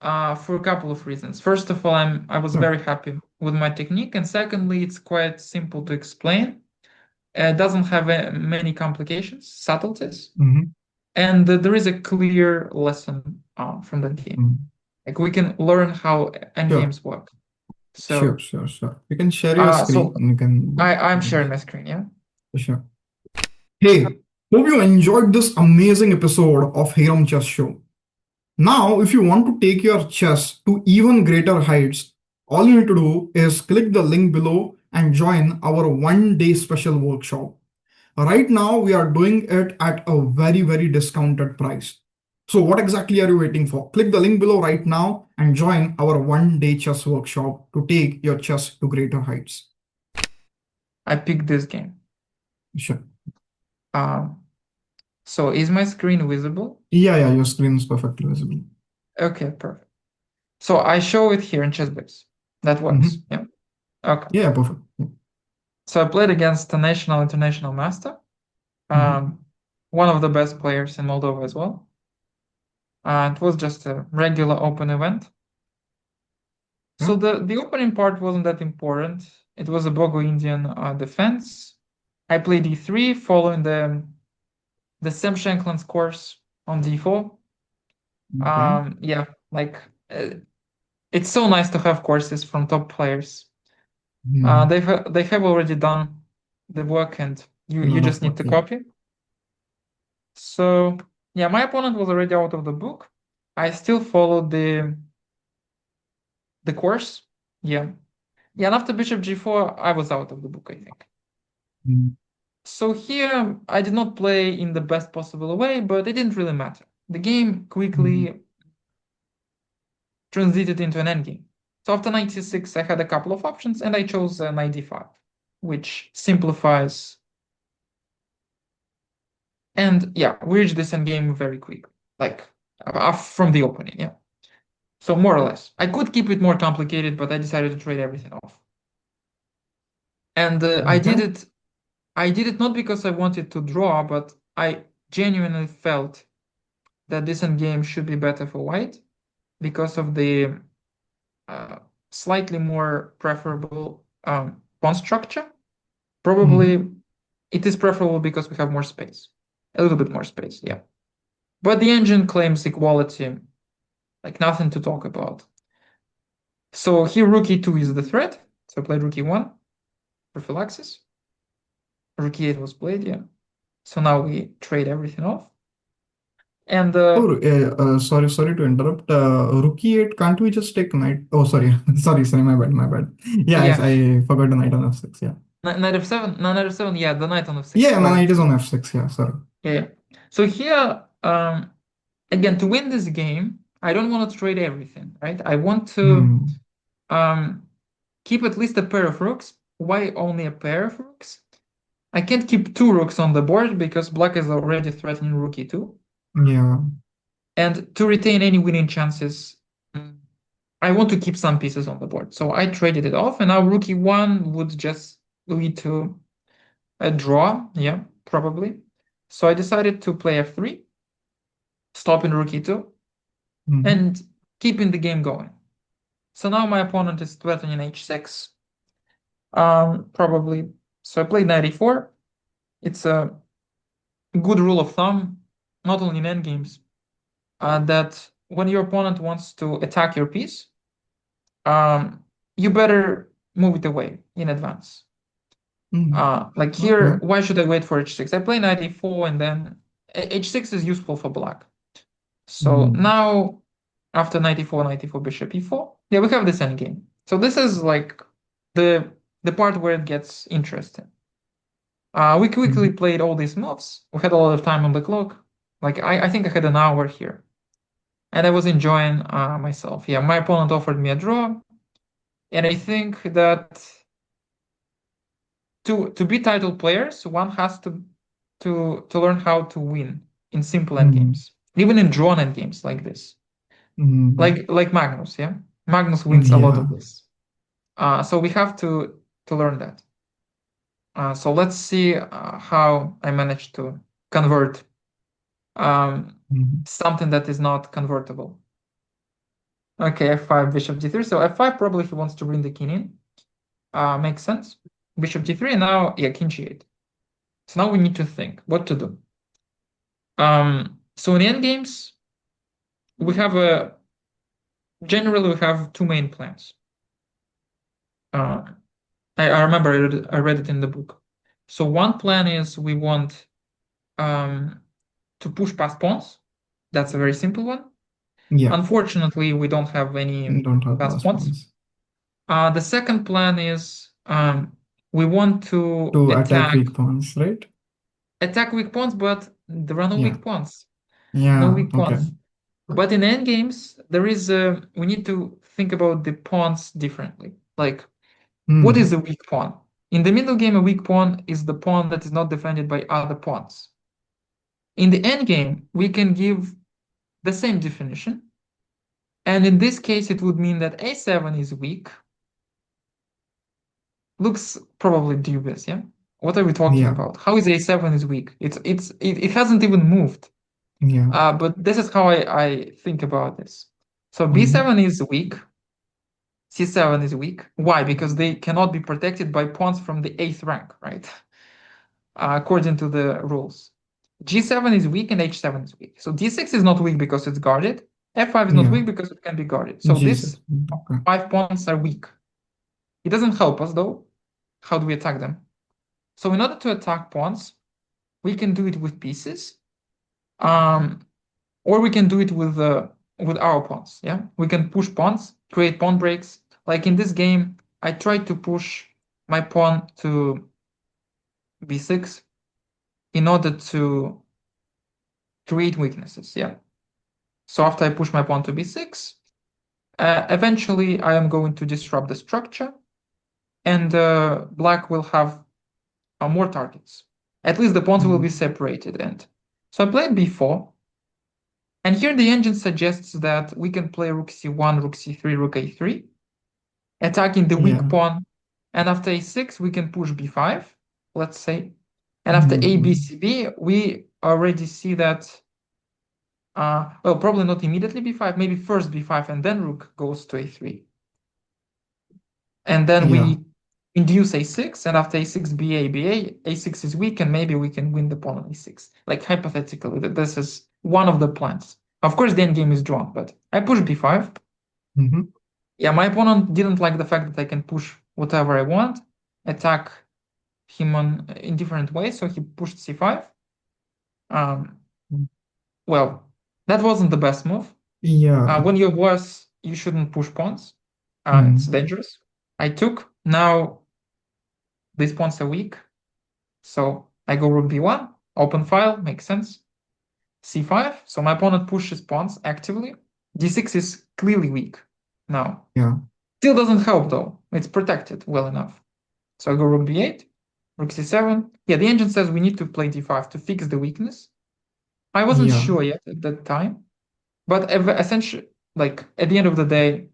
B: for a couple of reasons. First of all, I was
A: Sure.
B: very happy with my technique, and secondly, it's quite simple to explain. It doesn't have many complications, subtleties,
A: Mm-hmm.
B: and there is a clear lesson from that game.
A: Mm.
B: Like we can learn how
A: Sure.
B: endgames work.
A: Sure.
B: So,
A: Sure. Sure. You can share your
B: so
A: screen. You can.
B: I'm
A: You can.
B: sharing my screen. Yeah.
A: Sure. Hey, hope you enjoyed this amazing episode of Hiram Chess Show. Now, if you want to take your chess to even greater heights, all you need to do is click the link below and join our 1 day special workshop. Right now, we are doing it at a very discounted price. So, what exactly are you waiting for? Click the link below right now and join our 1 day chess workshop to take your chess to greater heights.
B: I picked this game.
A: Sure.
B: Um, so is my screen visible?
A: Yeah, your screen is perfectly visible.
B: Okay, perfect. So I show it here in ChessBase. That works.
A: Mhm.
B: Yeah. Okay.
A: Yeah, perfect.
B: So I played against a national international master,
A: Mhm.
B: um, one of the best players in Moldova as well. It was just a regular open event. So
A: Yeah.
B: the opening part wasn't that important. It was a Bogo Indian defense. I played e3 following the Sam Shankland's course on d4.
A: Okay.
B: Yeah, like it's so nice to have courses from top players.
A: Mhm.
B: They have already done the work, and
A: A
B: you
A: lot
B: just
A: of
B: need
A: work.
B: to
A: Yeah.
B: copy. So yeah, my opponent was already out of the book. I still followed the course. Yeah. Yeah, and after bishop g4, I was out of the book, I think.
A: Mhm.
B: So here, I did not play in the best possible way, but it didn't really matter. The game
A: Mhm.
B: quickly transited into an endgame. So after knight c6, I had a couple of options, and I chose knight d5, which simplifies. And yeah, we reached this endgame very quickly. Like from the opening. Yeah. So more or less, I could keep it more complicated, but I decided to trade everything off. And I did
A: Okay.
B: it. I did it not because I wanted to draw, but I genuinely felt that this endgame should be better for white because of the uh, slightly more preferable pawn structure.
A: Mm-hmm.
B: Probably it is preferable because we have more space, a little bit more space, yeah. But the engine claims equality, like nothing to talk about. So here rook e2 is the threat. So I played rook e1, prophylaxis. Rook e8 was played, yeah. So now we trade everything off. And
A: Oh, sorry to interrupt. Rookie 8, can't we just take knight? Oh, sorry. Sorry, my bad. Yeah,
B: yeah,
A: I forgot the knight on f6. Yeah.
B: knight f7, no, knight f7, yeah, the knight on f6,
A: Yeah,
B: sorry.
A: knight is on f6. Yeah, sorry.
B: Yeah, yeah. So here, again, to win this game, I don't want to trade everything, right? I want to
A: Hmm.
B: um, keep at least a pair of rooks. Why only a pair of rooks? I can't keep two rooks on the board because black is already threatening rook e2.
A: Yeah.
B: And to retain any winning chances, I want to keep some pieces on the board. So I traded it off, and now rook e1 would just lead to a draw. Yeah, probably. So I decided to play f3, stopping rook e2,
A: Mm-hmm.
B: and keeping the game going. So now my opponent is threatening h6, probably. So I played knight e4. It's a good rule of thumb, not only in endgames, that when your opponent wants to attack your piece, you better move it away in advance.
A: Mm.
B: Like
A: Okay.
B: here, why should I wait for h6? I play knight e4 and then h6 is useful for black. So
A: Mm.
B: now after knight e4, bishop e4, yeah, we have this endgame. So this is like the the part where it gets interesting. We quickly
A: Mm.
B: played all these moves. We had a lot of time on the clock. Like I think I had an hour here, and I was enjoying myself. Yeah, my opponent offered me a draw, and I think that to be title players, one has to learn how to win in simple
A: Mm.
B: endgames, even in drawn endgames like this.
A: Mm.
B: Like Magnus, yeah. Magnus wins a lot
A: Yeah.
B: of this. So we have to learn that. So let's see how I manage to convert um,
A: Mm.
B: something that is not convertible. Okay, f5, bishop d3. So f5 probably he wants to bring the king in. Makes sense. Bishop d3, and now yeah, king g8. So now we need to think what to do. So in the endgames, we have a generally we have two main plans. Uh, I remember I read it in the book. So one plan is we want um, to push past pawns. That's a very simple one.
A: Yeah.
B: Unfortunately, we don't have any
A: Don't have
B: past
A: pass
B: pawns.
A: pawns
B: The second plan is we want to
A: to attack
B: attack
A: weak pawns, right?
B: weak pawns, but there are no
A: Yeah.
B: weak pawns. No
A: Yeah.
B: weak
A: Okay.
B: pawns. But in endgames, there is we need to think about the pawns differently. Like, what is
A: Mm.
B: a weak pawn? In the middle game, a weak pawn is the pawn that is not defended by other pawns. In the endgame, we can give the same definition. And in this case, it would mean that a7 is weak. Looks probably dubious, yeah? What are we talking
A: Yeah.
B: about? How is a7 is weak? It hasn't even moved.
A: Yeah.
B: But this is how I think about this. So
A: Mm.
B: b7 is weak. C7 is weak. Why? Because they cannot be protected by pawns from the eighth rank, right? According to the rules. G7 is weak and H7 is weak. So D6 is not weak because it's guarded. F5 is not
A: Yeah.
B: weak because it can be guarded. So
A: Jesus.
B: these
A: Okay.
B: 5 pawns are weak. It doesn't help us though. How do we attack them? So in order to attack pawns, we can do it with pieces, um, or we can do it with our pawns. Yeah, we can push pawns, create pawn breaks. Like in this game, I tried to push my pawn to b6 in order to create weaknesses. Yeah. So after I push my pawn to b6, eventually I am going to disrupt the structure, and black will have more targets. At least the pawns will be
A: Mm.
B: separated. And so I played b4. And here the engine suggests that we can play rook c1, rook c3, rook a3, attacking the weak
A: Yeah.
B: pawn. And after a6, we can push b5, let's say. And after a, b,
A: Mm-hmm.
B: c, b, we already see that, well, probably not immediately b5, maybe first b5 and then rook goes to a3. And then
A: Yeah.
B: we induce a6, and after a6, ba, ba, a6 is weak, and maybe we can win the pawn on a6. Like hypothetically, this is one of the plans. Of course, the endgame is drawn, but I push b5.
A: Mm-hmm.
B: Yeah, my opponent didn't like the fact that I can push whatever I want, attack him in different ways, so he pushed c5. Um, well, that wasn't the best move.
A: Yeah.
B: When you're worse, you shouldn't push pawns. It's
A: Mm.
B: dangerous. I took. Now these pawns are weak, so I go rook b1, open file, makes sense. c5, so my opponent pushes pawns actively. d6 is clearly weak now.
A: Yeah.
B: Still doesn't help though. It's protected well enough. So I go rook b8, rook c7. Yeah, the engine says we need to play d5 to fix the weakness. I wasn't
A: Yeah.
B: sure yet at that time, but essentially, like at the end of the day,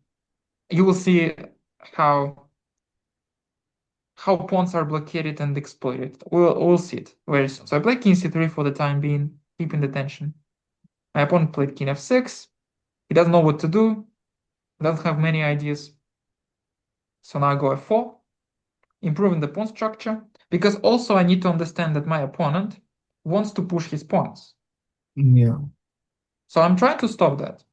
B: you will see how pawns are blockaded and exploited. We'll see it very soon. So I play king c3 for the time being, keeping the tension. My opponent played king f6. He doesn't know what to do, doesn't have many ideas. So now I go f4, improving the pawn structure, because also I need to understand that my opponent wants to push his pawns.
A: Yeah.
B: So I'm trying to stop that.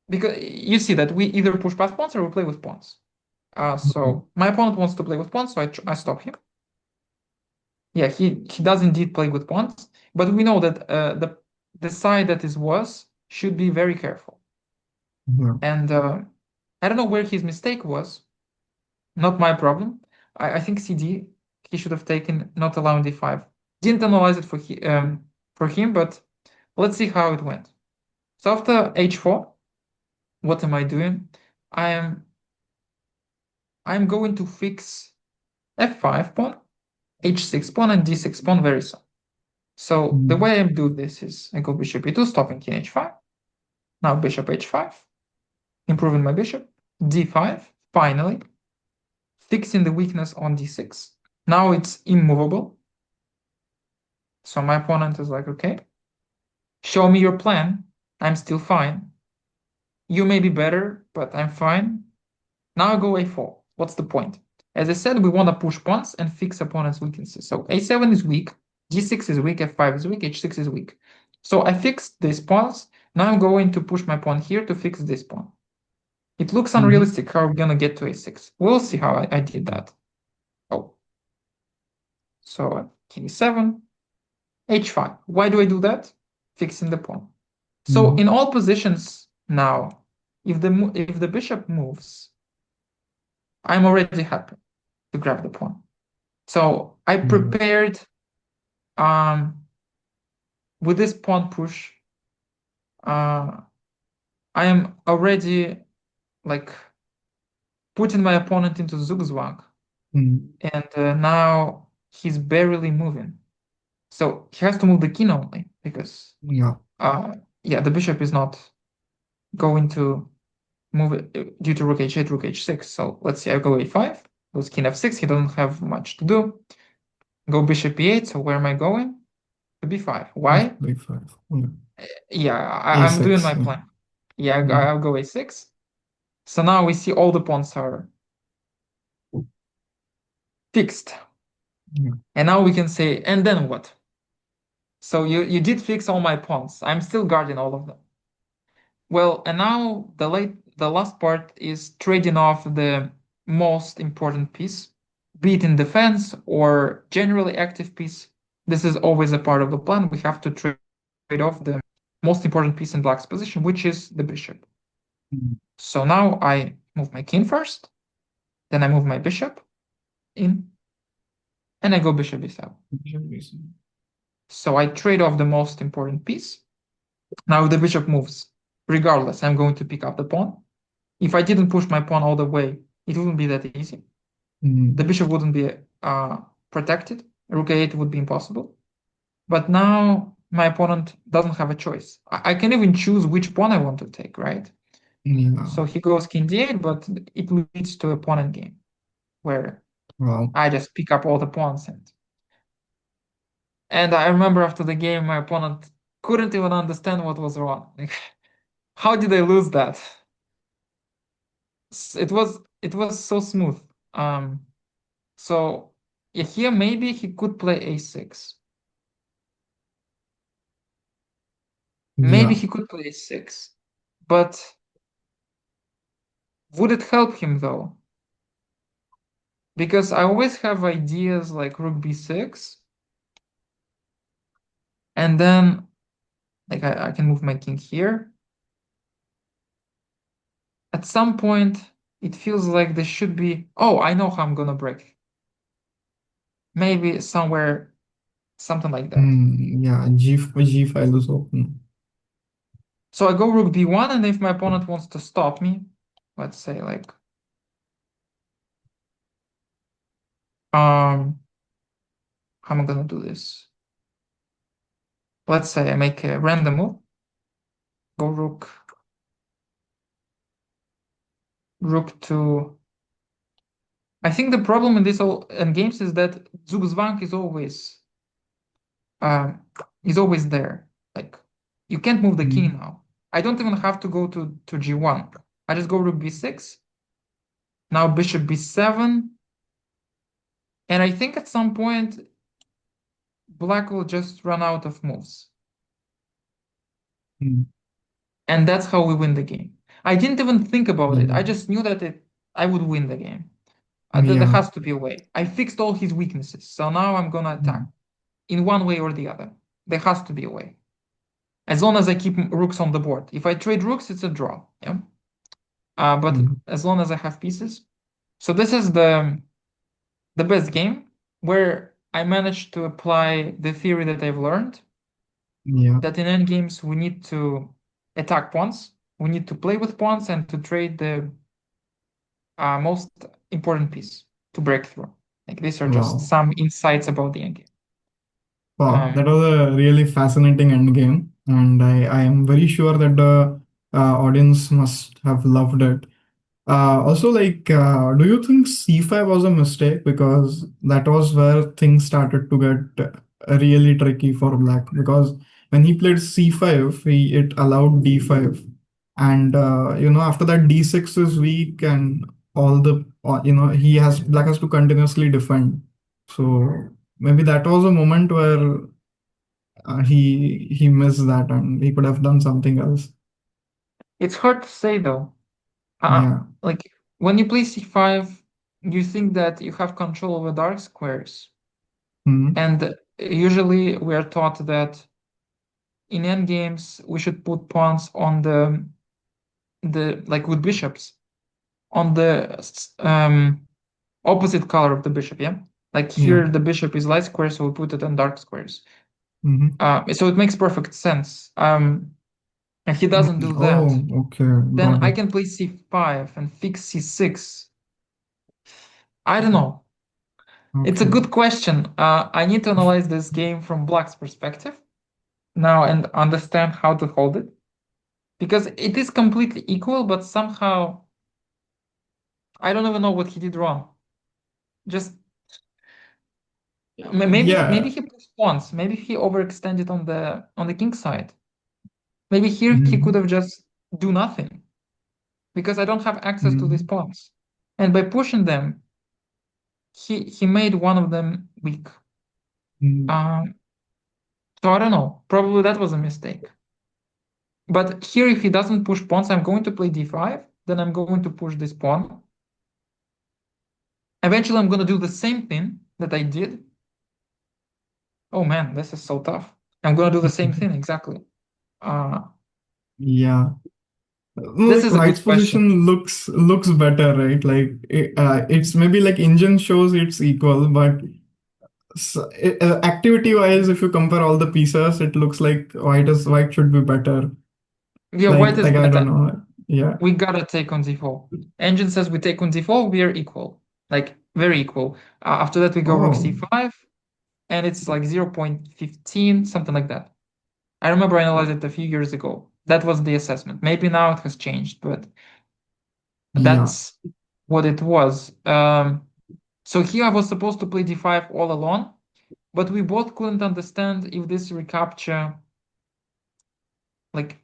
B: Because you see that we either push past pawns or we play with pawns.
A: Mhm.
B: So my opponent wants to play with pawns, so I stop him. Yeah, he does indeed play with pawns, but we know that the side that is worse should be very careful.
A: Yeah.
B: And I don't know where his mistake was. Not my problem. I think CD he should have taken, not allowing d5. Didn't analyze it for him, but let's see how it went. So after h4, what am I doing? I am I'm going to fix f5 pawn, h6 pawn, and d6 pawn very soon. So the
A: Mm.
B: way I do this is I go bishop e2, stopping king h5. Now bishop h5, improving my bishop. d5, finally, fixing the weakness on d6. Now it's immovable. So my opponent is like, okay, show me your plan. I'm still fine. You may be better, but I'm fine. Now I go a4. What's the point? As I said, we want to push pawns and fix opponent's weaknesses. So a7 is weak, g6 is weak, f5 is weak, h6 is weak. So I fixed these pawns. Now I'm going to push my pawn here to fix this pawn. It looks
A: Mhm.
B: unrealistic how we're going to get to a6. We'll see how I did that. Oh, so king 7 h5. Why do I do that? Fixing the pawn. So
A: Mhm.
B: in all positions now, if the bishop moves, I'm already happy to grab the pawn. So I
A: Yeah.
B: prepared um, with this pawn push. I am already like putting my opponent into zugzwang,
A: Mm.
B: and now he's barely moving. So he has to move the king only because
A: Yeah.
B: yeah, the bishop is not going to move it due to rook h8, rook h6. So let's see, I go a5, goes king f6. He doesn't have much to do. Go bishop e8. So where am I going? To b5. Why?
A: Big five. Yeah.
B: Yeah, I'm doing
A: A6.
B: my
A: Yeah.
B: plan. Yeah,
A: Yeah.
B: I'll go a6. So now we see all the pawns are fixed.
A: Yeah.
B: And now we can say, and then what? So you did fix all my pawns. I'm still guarding all of them. Well, and now the last part is trading off the most important piece, be it in defense or generally active piece. This is always a part of the plan. We have to trade off the most important piece in black's position, which is the bishop.
A: Mm.
B: So now I move my king first, then I move my bishop in, and I go bishop b7. So I trade off the most important piece. Now if the bishop moves, regardless, I'm going to pick up the pawn. If I didn't push my pawn all the way, it wouldn't be that easy. The
A: Mm.
B: bishop wouldn't be protected. Rook a8 would be impossible. But now my opponent doesn't have a choice. I can even choose which pawn I want to take, right?
A: Yeah.
B: So he goes king d8, but it leads to a pawn endgame where
A: Wow.
B: I just pick up all the pawns. And I remember after the game, my opponent couldn't even understand what was wrong. Like, how did I lose that? It was so smooth. So yeah, here maybe he could play a6. Maybe
A: Yeah.
B: he could play a6. But would it help him though? Because I always have ideas like rook b6, and then like I can move my king here. At some point, it feels like there should be. Oh, I know how I'm gonna break. Maybe somewhere, something like that.
A: Yeah. G file is open.
B: So I go rook b1, and if my opponent wants to stop me, let's say like how am I gonna do this? Let's say I make a random move, go rook to. I think the problem in this all in games is that Zugzwang um is always there. Like you can't move the king
A: Mm,
B: now. I don't even have to go to g1. I just go rook b6. Now bishop b7, and I think at some point black will just run out of moves.
A: mm,
B: And that's how we win the game. I didn't even think about it. I
A: yeah.
B: just knew that I would win the game. There
A: Yeah.
B: has to be a way. I fixed all his weaknesses. So now I'm gonna attack
A: Mm,
B: in one way or the other. There has to be a way. As long as I keep rooks on the board. If I trade rooks, it's a draw. Yeah. But
A: mm,
B: as long as I have pieces. So this is the best game where I managed to apply the theory that I've learned
A: yeah.
B: that in endgames we need to attack pawns, we need to play with pawns and to trade the most important piece to break through. Like these are just
A: Wow.
B: some insights about the endgame.
A: Wow, that
B: Um,
A: was a really fascinating end game, and I am very sure that the audience must have loved it. Also, like, do you think C5 was a mistake? Because that was where things started to get really tricky for Black. Because when he played C5, it allowed D5, and after that D6 is weak, and all the Black has to continuously defend. So maybe that was a moment where he missed that, and he could have done something else.
B: it's hard to say though.
A: Yeah.
B: Like when you play c5, you think that you have control over dark squares,
A: Hmm.
B: and usually we are taught that in endgames we should put pawns on the like with bishops on the opposite color of the bishop. Yeah, like
A: Yeah.
B: here the bishop is light square, so we put it on dark squares.
A: Hmm.
B: So it makes perfect sense. And he doesn't do that.
A: Oh, okay.
B: Then
A: Got
B: I
A: it.
B: can play c5 and fix c6. I don't know. It's a
A: Okay.
B: good question. I need to analyze this game from Black's perspective now and understand how to hold it because it is completely equal, but somehow I don't even know what he did wrong. Just maybe
A: Yeah.
B: he pushed once. Maybe he overextended on the king side. Maybe here he could
A: Mhm.
B: have just do nothing because I don't have access to these
A: Mhm.
B: pawns. And by pushing them, he made one of them weak.
A: Mhm.
B: Um, so I don't know. Probably that was a mistake. But here, if he doesn't push pawns, I'm going to play d5. Then I'm going to push this pawn. Eventually, I'm going to do the same thing that I did. Oh man, this is so tough. I'm going to do the same thing exactly. Uh,
A: Yeah. No,
B: this
A: like
B: is a
A: White's
B: good question.
A: position looks better, right? Like it's maybe like engine shows it's equal, but activity wise, if you compare all the pieces, it looks like White should be better.
B: Yeah, white is
A: Like I don't
B: better.
A: know. Yeah.
B: We gotta take on d4. Engine says we take on d4, we are equal. Like, very equal. After that, we go rook
A: Oh.
B: c5, and it's like 0.15, something like that. I remember I analyzed it a few years ago. That was the assessment. Maybe now it has changed, but
A: Yeah,
B: that's what it was. So here I was supposed to play d5 all alone, but we both couldn't understand if this recapture, like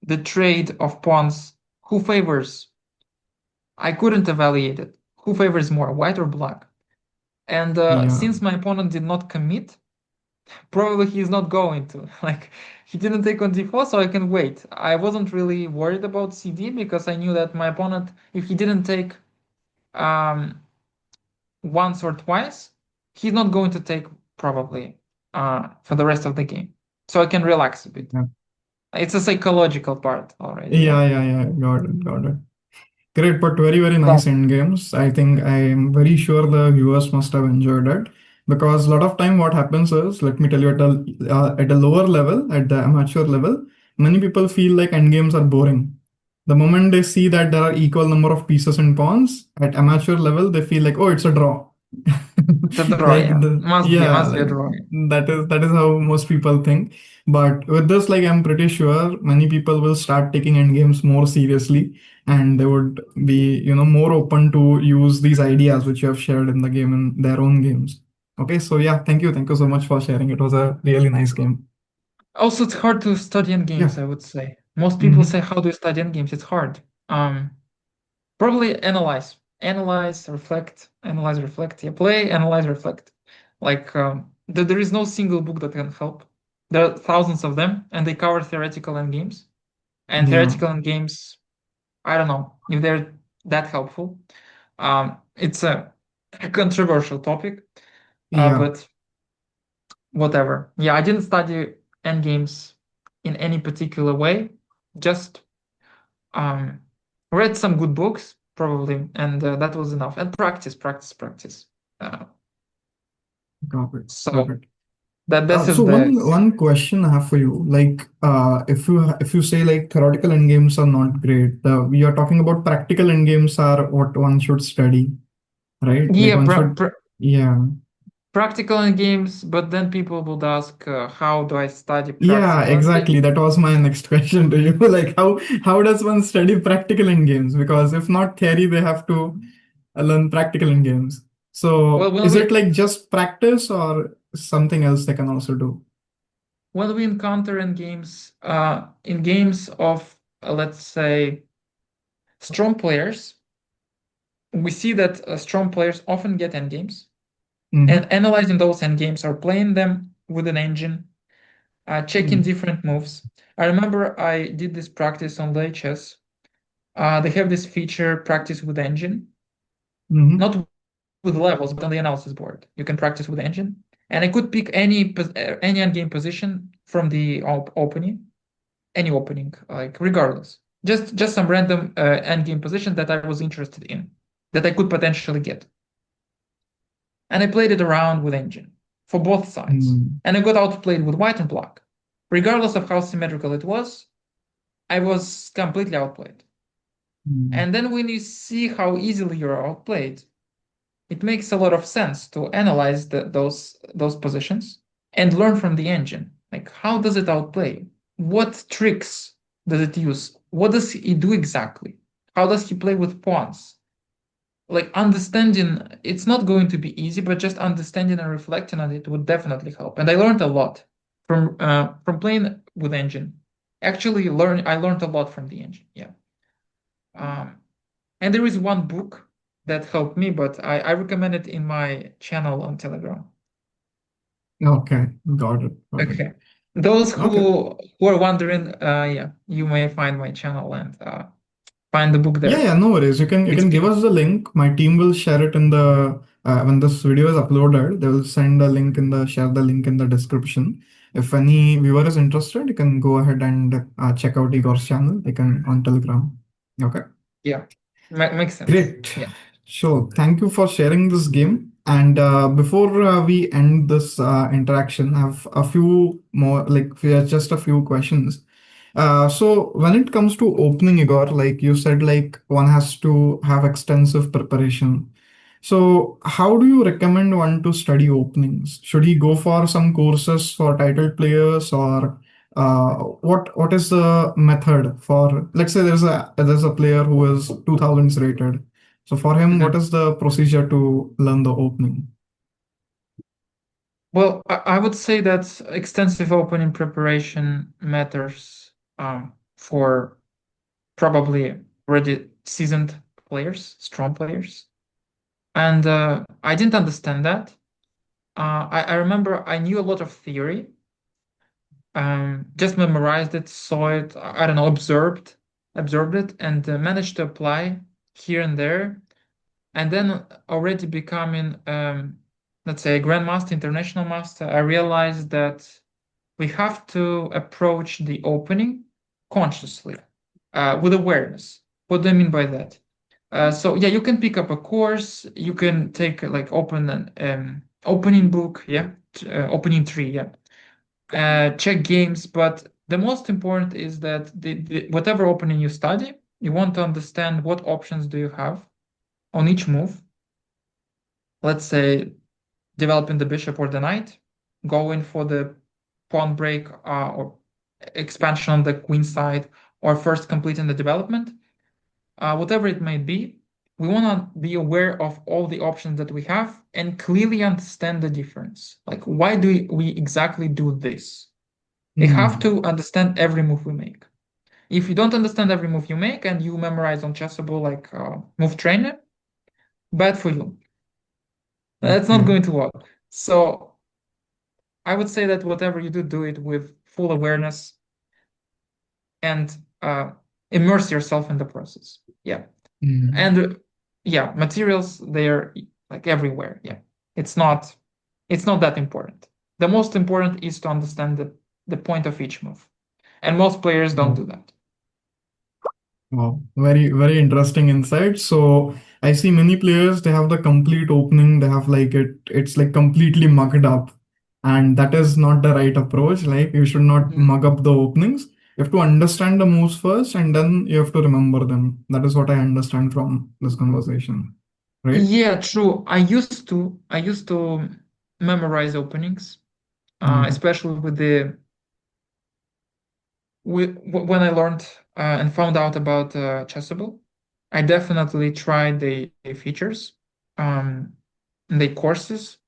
B: the trade of pawns, who favors. I couldn't evaluate it. Who favors more, white or black? And
A: yeah,
B: since my opponent did not commit, probably he's not going to. Like he didn't take on d4, so I can wait. I wasn't really worried about cd because I knew that my opponent, if he didn't take um, once or twice, he's not going to take probably for the rest of the game. So I can relax a bit.
A: yeah,
B: It's a psychological part already. Yeah.
A: yeah. Got it, got it. Great, but very, very
B: Well,
A: nice end games. I think I am very sure the viewers must have enjoyed it because a lot of time what happens is, let me tell you, at a lower level, at the amateur level, many people feel like end games are boring. The moment they see that there are equal number of pieces and pawns at amateur level, they feel like, oh, it's a draw.
B: it's a draw.
A: Like
B: Yeah,
A: yeah,
B: must be a
A: like
B: draw.
A: that is how most people think. But with this, like I'm pretty sure many people will start taking end games more seriously, and they would be more open to use these ideas which you have shared in the game in their own games. Okay, so yeah, thank you so much for sharing. It was a really nice game.
B: Also, it's hard to study in
A: Yeah.
B: games, I would say. Most people
A: Hmm.
B: say, how do you study in games? It's hard. Probably analyze, analyze, reflect. Yeah, play, analyze, reflect. Like there is no single book that can help. There are thousands of them, and they cover theoretical and games. And
A: Yeah,
B: theoretical and games, I don't know if they're that helpful. It's a controversial topic,
A: yeah.
B: but whatever. Yeah, I didn't study endgames in any particular way. Just um, read some good books, probably, and that was enough. And practice, practice, practice. Uh,
A: Got it. Got
B: so
A: it.
B: that this
A: So
B: is the
A: one question I have for you, like if you say like theoretical endgames are not great, we are talking about practical endgames are what one should study, right? Like
B: yeah
A: one should, yeah,
B: practical in games. But then people would ask, how do I study
A: yeah,
B: practical in
A: exactly.
B: games?
A: That was my next question to you. Like how does one study practical endgames? Because if not theory, they have to learn practical endgames.
B: Well,
A: So is it like just practice or something else they can also do?
B: when we encounter in games of let's say strong players, we see that strong players often get endgames, and
A: Mm-hmm.
B: analyzing those endgames or playing them with an engine, checking different moves. I remember I did this practice on chess. They have this feature, practice with engine,
A: Mm-hmm.
B: not with levels, but on the analysis board. You can practice with engine, and I could pick any endgame position from the opening, any opening, like regardless. Just some random endgame position that I was interested in, that I could potentially get. And I played it around with engine for both sides.
A: Mm-hmm.
B: And I got outplayed with white and black. Regardless of how symmetrical it was, I was completely outplayed. And then when you see how easily you're outplayed, it makes a lot of sense to analyze those positions and learn from the engine. Like, how does it outplay? What tricks does it use? What does he do exactly? How does he play with pawns? Like understanding, it's not going to be easy, but just understanding and reflecting on it would definitely help. And I learned a lot from playing with engine. Actually, I learned a lot from the engine. Yeah. Um, and there is one book that helped me, but I recommend it in my channel on Telegram.
A: Okay, got it, got it.
B: Okay. Those
A: Okay.
B: who are wondering, yeah, you may find my channel and find the book
A: Yeah,
B: there.
A: yeah, no worries. You can
B: It's
A: give us the link. My team will share it in the when this video is uploaded, they will send a link in the share the link in the description. If any viewer is interested, you can go ahead and check out Igor's channel. They can on Telegram. Okay.
B: yeah, makes sense.
A: Great.
B: Yeah,
A: Sure. Thank you for sharing this game. And before we end this interaction, I have a few more, like we have just a few questions. So when it comes to opening, Igor, like you said, like one has to have extensive preparation. So how do you recommend one to study openings? Should he go for some courses for title players, or What is the method for, let's say there's a player who is 2000s rated. So for him, what
B: Mhm.
A: is the procedure to learn the opening?
B: Well, I would say that extensive opening preparation matters for probably already seasoned players, strong players. And I didn't understand that. I remember I knew a lot of theory, just memorized it, saw it, I don't know, observed it, and managed to apply here and there. And then already becoming, let's say, a Grandmaster, International Master, I realized that we have to approach the opening consciously, with awareness. What do I mean by that? So yeah, you can pick up a course, you can take like open an opening book, yeah, opening tree, yeah, check games, but the most important is that whatever opening you study, you want to understand what options do you have on each move. Let's say developing the bishop or the knight, going for the pawn break or expansion on the queen side, or first completing the development, whatever it may be, we want to be aware of all the options that we have and clearly understand the difference. Like, why do we exactly do this? We have
A: Hmm.
B: to understand every move we make. If you don't understand every move you make and you memorize on Chessable like move trainer, bad for you. That's not
A: Okay.
B: going to work. So I would say that whatever you do, do it with full awareness and immerse yourself in the process. Yeah.
A: Hmm.
B: And yeah, materials they're like everywhere. Yeah. It's not it's not that important. The most important is to understand the point of each move. And most players don't do that.
A: Wow, very, very interesting insight. So I see many players, they have the complete opening, they have like it's like completely mugged up. And that is not the right approach. Like you should not
B: Mhm.
A: mug up the openings. You have to understand the moves first and then you have to remember them. That is what I understand from this conversation. Right?
B: Yeah, true. I used to memorize openings,
A: Yeah.
B: especially when I learned and found out about Chessable. I definitely tried the features, um, and the courses.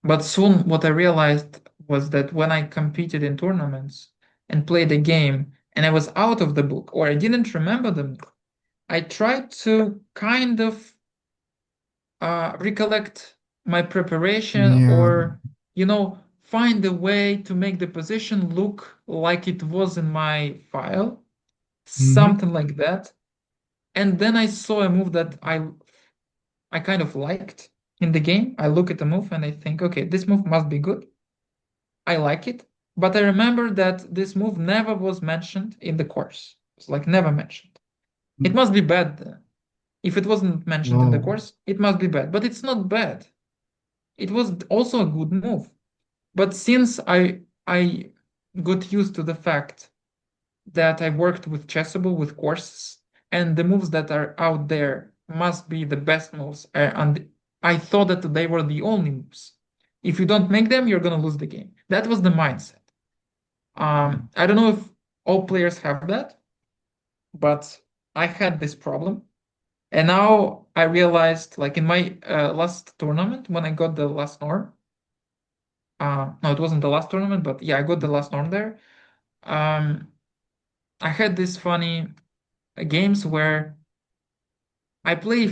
B: But soon, what I realized was that when I competed in tournaments and played a game, and I was out of the book or I didn't remember them, I tried to kind of recollect my preparation
A: Yeah.
B: or, find a way to make the position look like it was in my file,
A: Mm-hmm.
B: something like that. And then I saw a move that I kind of liked in the game. I look at the move and I think, okay, this move must be good. I like it. But I remember that this move never was mentioned in the course. It's like never mentioned. It must be bad. If it wasn't mentioned in the
A: Wow.
B: course, it must be bad. But it's not bad. It was also a good move. But since I got used to the fact that I worked with Chessable with courses, and the moves that are out there must be the best moves, and I thought that they were the only moves. If you don't make them, you're gonna lose the game. That was the mindset. I don't know if all players have that, but I had this problem. And now I realized, like in my last tournament, when I got the last norm, no, it wasn't the last tournament, but yeah, I got the last norm there. Um, I had these funny games where I play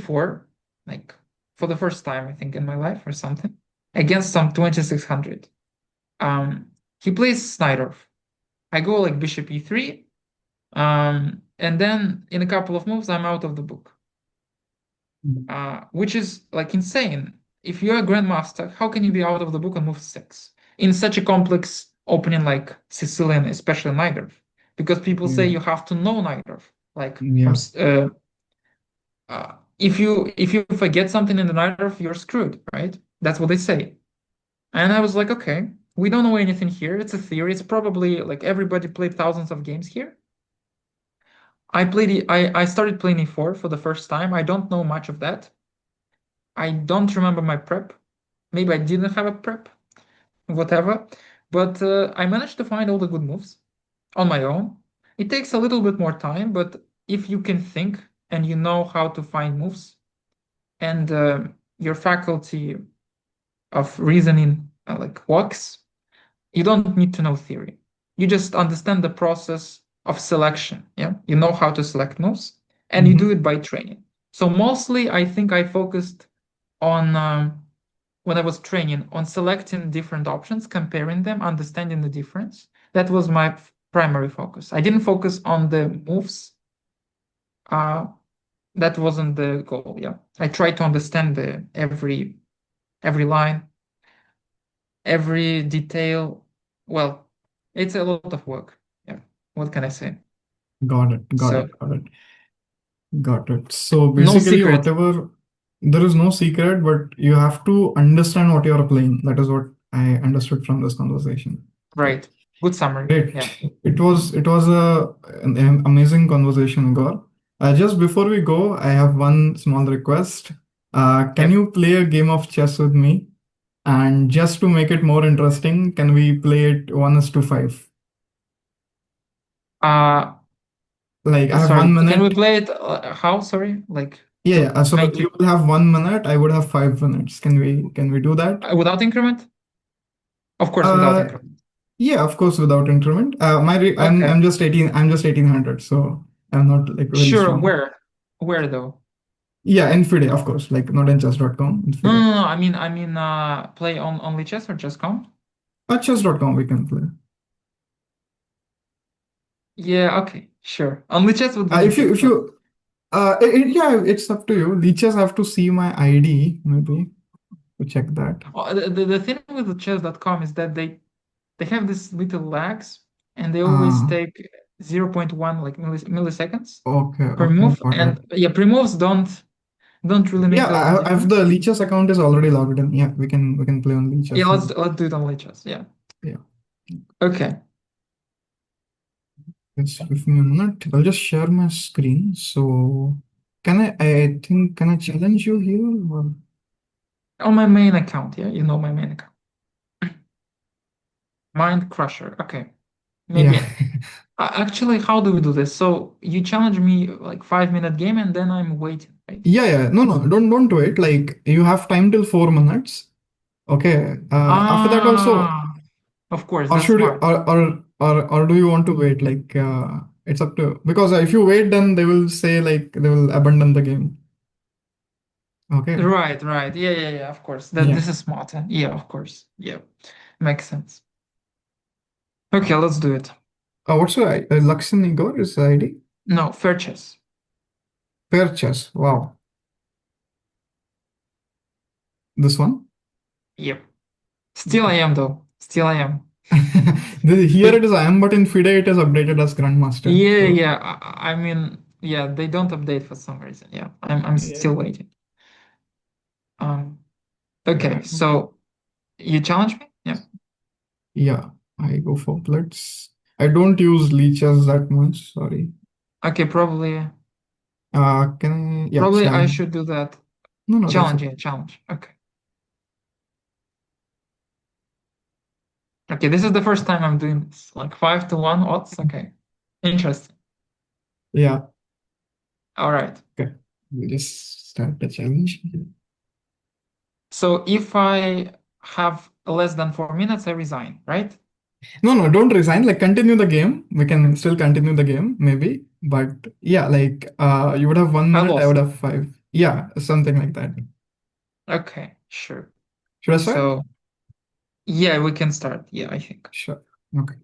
B: like, for the first time, I think, in my life or something, against some 2600. He plays Snydorf. I go like bishop e3, and then in a couple of moves, I'm out of the book, which is like insane. If you're a grandmaster, how can you be out of the book on move six in such a complex opening like Sicilian, especially Najdorf? Because people say
A: Yeah.
B: you have to know Najdorf. Like
A: Yeah.
B: if you forget something in the Najdorf, you're screwed, right? That's what they say. And I was like, okay, we don't know anything here. It's a theory. It's probably like everybody played thousands of games here. I started playing E4 for the first time. I don't know much of that. I don't remember my prep. Maybe I didn't have a prep, whatever. But I managed to find all the good moves. on my own. It takes a little bit more time, but if you can think and you know how to find moves, and your faculty of reasoning like works, you don't need to know theory. You just understand the process of selection. Yeah, you know how to select moves, and you do
A: Hmm.
B: it by training. So mostly, I think I focused on when I was training on selecting different options, comparing them, understanding the difference. That was my primary focus. I didn't focus on the moves. Uh, that wasn't the goal. Yeah, I tried to understand the every line, every detail. Well, it's a lot of work. Yeah, what can I say?
A: Got it. Got
B: So
A: it. Got it. Got it. So
B: no
A: basically,
B: secret,
A: whatever, there is no secret, but you have to understand what you are playing. That is what I understood from this conversation. Okay.
B: right? Good summary.
A: Great.
B: Yeah.
A: It was an amazing conversation, Gaur. Just before we go, I have one small request. Can
B: Yep.
A: you play a game of chess with me? And just to make it more interesting, can we play it 1:5?
B: Uh,
A: Like I have
B: sorry.
A: one
B: Can we
A: minute.
B: play it? How? Sorry, like
A: Yeah,
B: to
A: yeah. So
B: make
A: you
B: it
A: will have 1 minute. I would have 5 minutes. Can we do that?
B: without increment? Of course, without
A: Uh,
B: increment.
A: yeah, of course, without increment.
B: Okay.
A: I'm just 18. I'm just 1800. So I'm not like very
B: Sure.
A: strong.
B: Where though?
A: Yeah, in FIDE, of course. Like not in chess.com. In
B: No, no,
A: FIDE.
B: no. I mean, play on only chess or just com?
A: Chess.com we can play.
B: Yeah. Okay. Sure. Only chess would be
A: If you
B: easier,
A: if
B: but
A: you yeah, it's up to you. Leeches have to see my ID maybe to check that.
B: the thing with the chess.com is that they have this little lags and they always
A: Uh,
B: take 0.1 like milliseconds
A: okay,
B: per
A: okay,
B: move,
A: got it.
B: and yeah, pre-moves don't really
A: Yeah,
B: make a
A: I have
B: difference.
A: the Leeches account is already logged in. Yeah, we can play on
B: Yeah,
A: Leeches
B: let's
A: now.
B: let's do it on lichess. Yeah.
A: Yeah.
B: Okay.
A: Just give me a minute. I'll just share my screen. So I think, can I challenge you here? Or,
B: On my main account, yeah, you know my main account. Mind Crusher. Okay.
A: yeah.
B: Maybe actually, how do we do this? So you challenge me like 5 minute game and then I'm waiting, right?
A: Yeah, yeah. No, no, don't wait. Like you have time till 4 minutes. Okay. After that also,
B: Ah, of course,
A: or
B: that's
A: should you,
B: smart.
A: or do you want to wait? Like it's up to, because if you wait, then they will say like they will abandon the game. Okay.
B: Right, right. Yeah, yeah, yeah, of course. That
A: Yeah.
B: this is smart. Huh? Yeah, of course. Yeah. Makes sense. Okay, let's do it.
A: What's your Lakshman Igor is the ID?
B: No, fair chess.
A: Fair chess. Wow. This one.
B: Yep. Still I am though. Still I am.
A: Here
B: But
A: it is I am, but in FIDE it is updated as Grandmaster.
B: yeah,
A: So
B: yeah. I mean, yeah, they don't update for some reason. Yeah. I'm
A: yeah,
B: still waiting. Um,
A: yeah,
B: okay, so you challenge me? Yeah.
A: yeah. I go for blitz. I don't use leeches that much. Sorry.
B: Okay,
A: Can I? Yeah,
B: probably I
A: challenge.
B: should do that.
A: No, no, that's
B: Challenge,
A: okay.
B: yeah, challenge. Okay. Okay, this is the first time I'm doing this. Like 5 to 1 odds. Okay. Interesting.
A: Yeah.
B: All right.
A: Okay. We'll just start the challenge.
B: So if I have less than 4 minutes, I resign, right?
A: No, no, don't resign. Like continue the game. We can still continue the game, maybe. But yeah, like you would have one
B: I
A: minute, I would
B: lost.
A: have five. Yeah, something like that.
B: Okay, sure.
A: Should I start?
B: So yeah, we can start. Yeah, I think.
A: Sure. Okay.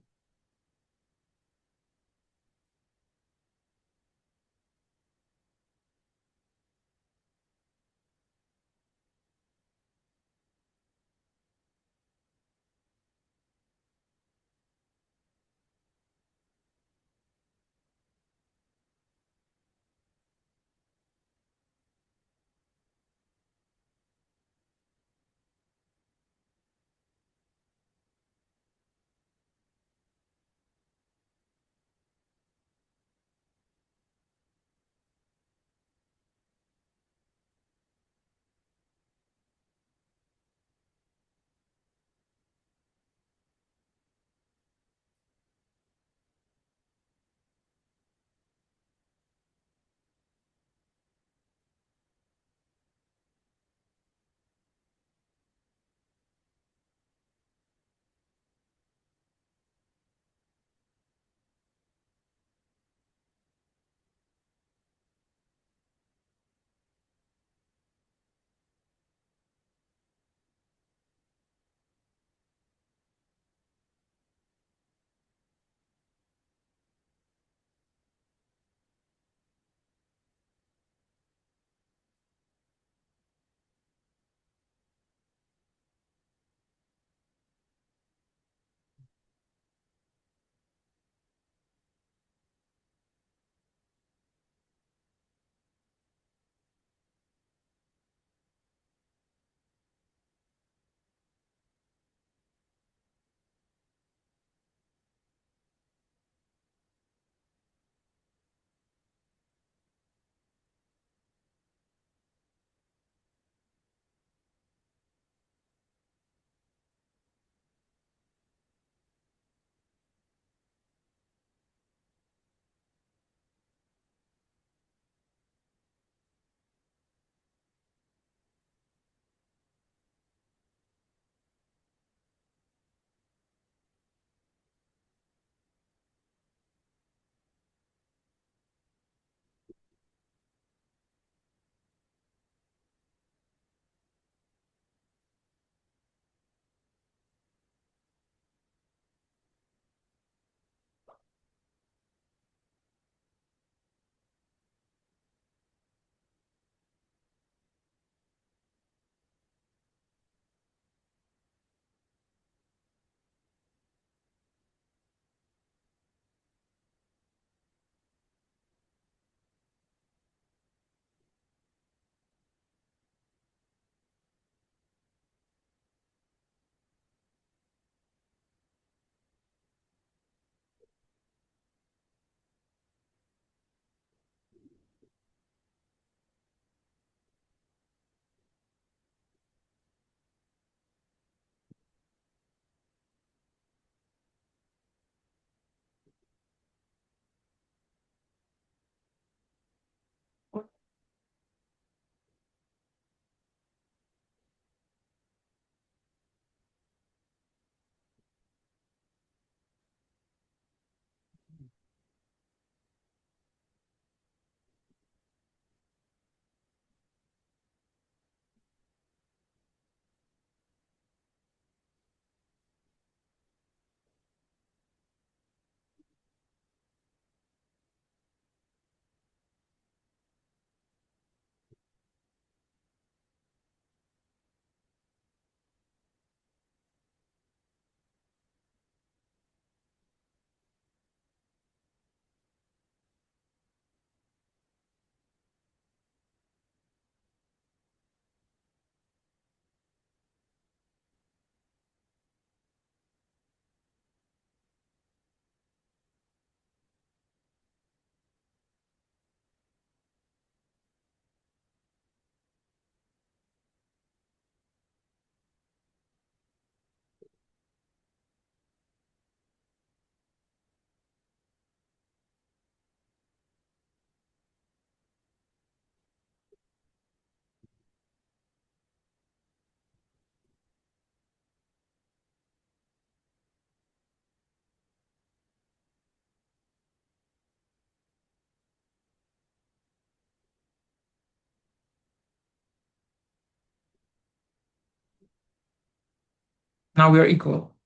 B: Now we are equal.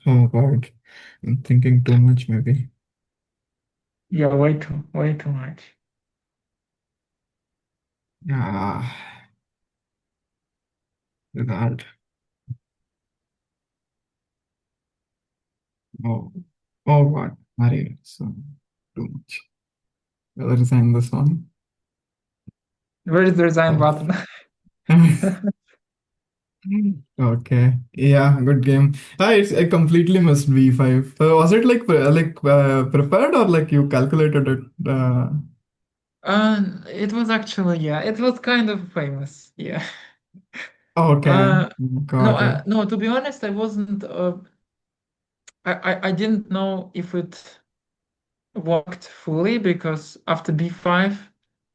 A: Oh God, I'm thinking too much maybe.
B: Yeah, way too much.
A: Yeah, that. Oh, oh God, Mario. So too much. I'll resign this one.
B: Where is the resign
A: Oh.
B: button?
A: Okay. Yeah, good game. I completely missed V5. Was it like prepared or like you calculated it?
B: It was actually, yeah, it was kind of famous. Yeah.
A: Okay,
B: Uh, no,
A: got it.
B: no, to be honest, I wasn't, I didn't know if it worked fully because after b5,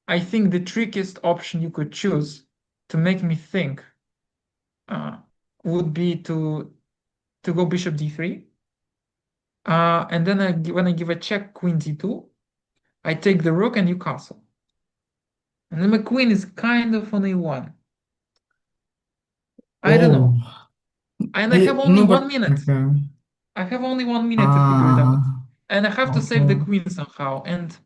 B: I think the trickiest option you could choose to make me think uh, would be to go bishop d3. And then when I give a check queen d2, I take the rook and you castle. And then my queen is kind of on a1. I don't
A: Oh,
B: know. And I have only
A: no, but
B: 1 minute.
A: okay.
B: I have only 1 minute to figure it out.
A: Ah,
B: And I have to save the
A: okay.
B: queen somehow. And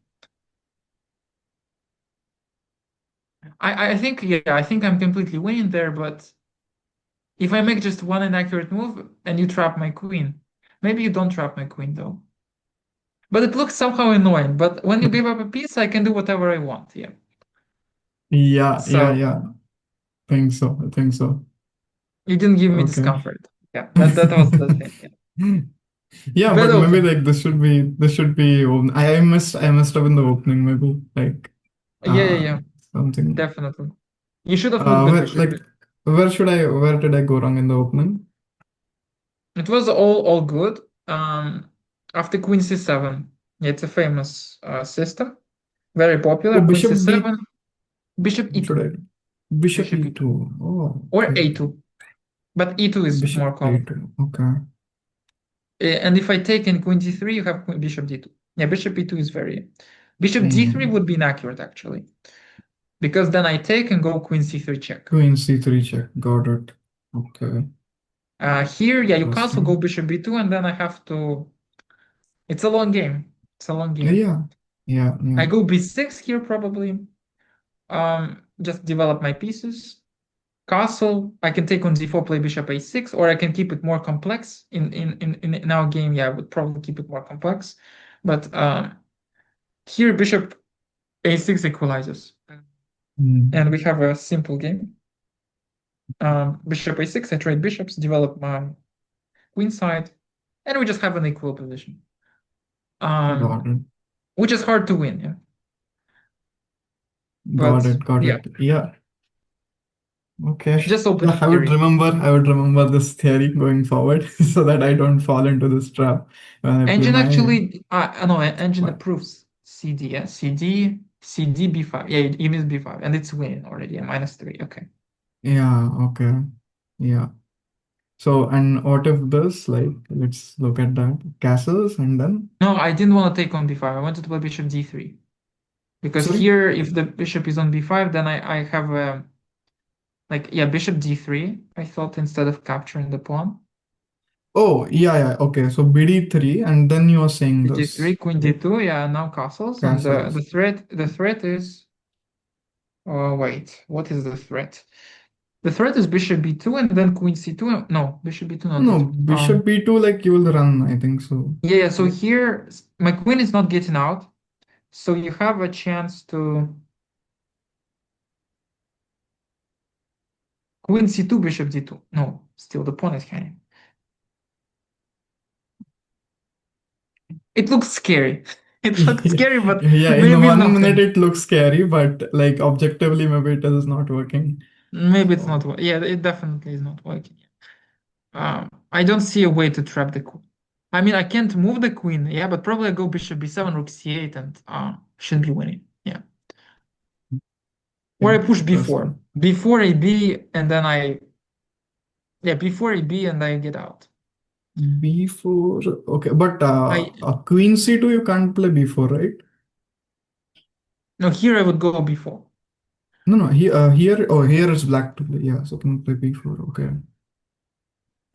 B: I think, yeah, I think I'm completely winning there, but if I make just one inaccurate move and you trap my queen, maybe you don't trap my queen though. But it looks somehow annoying. But when you give up a piece, I can do whatever I want. Yeah.
A: Yeah, yeah,
B: So
A: yeah. Think so. I think so.
B: you didn't give me
A: Okay.
B: discomfort. Yeah, that was the thing. Yeah.
A: Yeah,
B: Bad
A: but maybe
B: opening.
A: like this should be I messed up in the opening maybe like uh
B: Yeah.
A: something.
B: Definitely. You should have moved the
A: Where
B: bishop.
A: like where did I go wrong in the opening?
B: It was all good. After Queen C7. Yeah, it's a famous system, very
A: Oh,
B: popular. Queen
A: bishop B.
B: C7, Bishop
A: What should
B: E2,
A: I do? Bishop
B: Bishop E2,
A: E2. Oh,
B: or
A: okay.
B: A2, but E2 is
A: Bishop
B: more common.
A: E2. Okay.
B: And if I take in Queen D3, you have Bishop D2. Yeah, Bishop E2 is very. Bishop D3
A: Hmm.
B: would be inaccurate actually, because then I take and go Queen C3 check.
A: Queen C3 check. Got it. Okay.
B: Here, yeah, you cancel, go
A: Interesting.
B: Bishop B2, and then I have to. It's a long game. It's a long game.
A: Yeah. Yeah.
B: I
A: Yeah.
B: go B6 here probably. Just develop my pieces. Castle, I can take on d4, play bishop a6, or I can keep it more complex. In our game, yeah, I would probably keep it more complex. But here, bishop a6 equalizes. And
A: Hmm.
B: we have a simple game. Bishop a6, I trade bishops, develop my queen side, and we just have an equal position.
A: Got
B: Um,
A: it.
B: which is hard to win, yeah.
A: Got
B: But
A: it. Got
B: yeah,
A: it. Yeah. Okay.
B: just
A: Yeah,
B: opening
A: I would
B: theory.
A: remember. I would remember this theory going forward, so that I don't fall into this trap when I play
B: Engine
A: my.
B: actually, no, engine
A: my
B: approves CD, yeah, CD B5. Yeah, it means B5, and it's winning already, yeah, -3. Okay.
A: yeah. Okay. Yeah. So, and what if this? Like, let's look at that castles and then.
B: No, I didn't want to take on B5. I wanted to play bishop D3 because
A: Sorry.
B: here, if the bishop is on B5, then I have like yeah, bishop D3. I thought instead of capturing the pawn,
A: Oh, yeah, yeah. Okay. So BD3, and then you are saying
B: D3,
A: this,
B: Queen
A: right?
B: D2. Yeah, now castles, and
A: Castles.
B: the threat is. Oh wait, what is the threat? The threat is bishop B2 and then Queen C2. No, bishop B2, not
A: No,
B: B2.
A: bishop B2, like you will run, I think so.
B: Yeah, so
A: Like,
B: here my queen is not getting out, so you have a chance to queen c2, bishop d2. No, still the pawn is hanging. It looks scary. It looked scary, but
A: yeah, in
B: maybe
A: 1 minute
B: nothing.
A: it looks scary, but like objectively, maybe it is not working.
B: Maybe it's
A: So,
B: not. Yeah, it definitely is not working. I don't see a way to trap the queen. I mean, I can't move the queen. Yeah, but probably I go bishop b7, rook c8, and should be winning. Yeah, or
A: okay,
B: I push b4,
A: interesting.
B: before ab, and then I yeah before ab, and I get out.
A: B4, okay, but
B: I
A: Queen C2, you can't play B4, right?
B: no here I would go b4.
A: No, no, here, here is black to play. Yeah, so can play B4. Okay.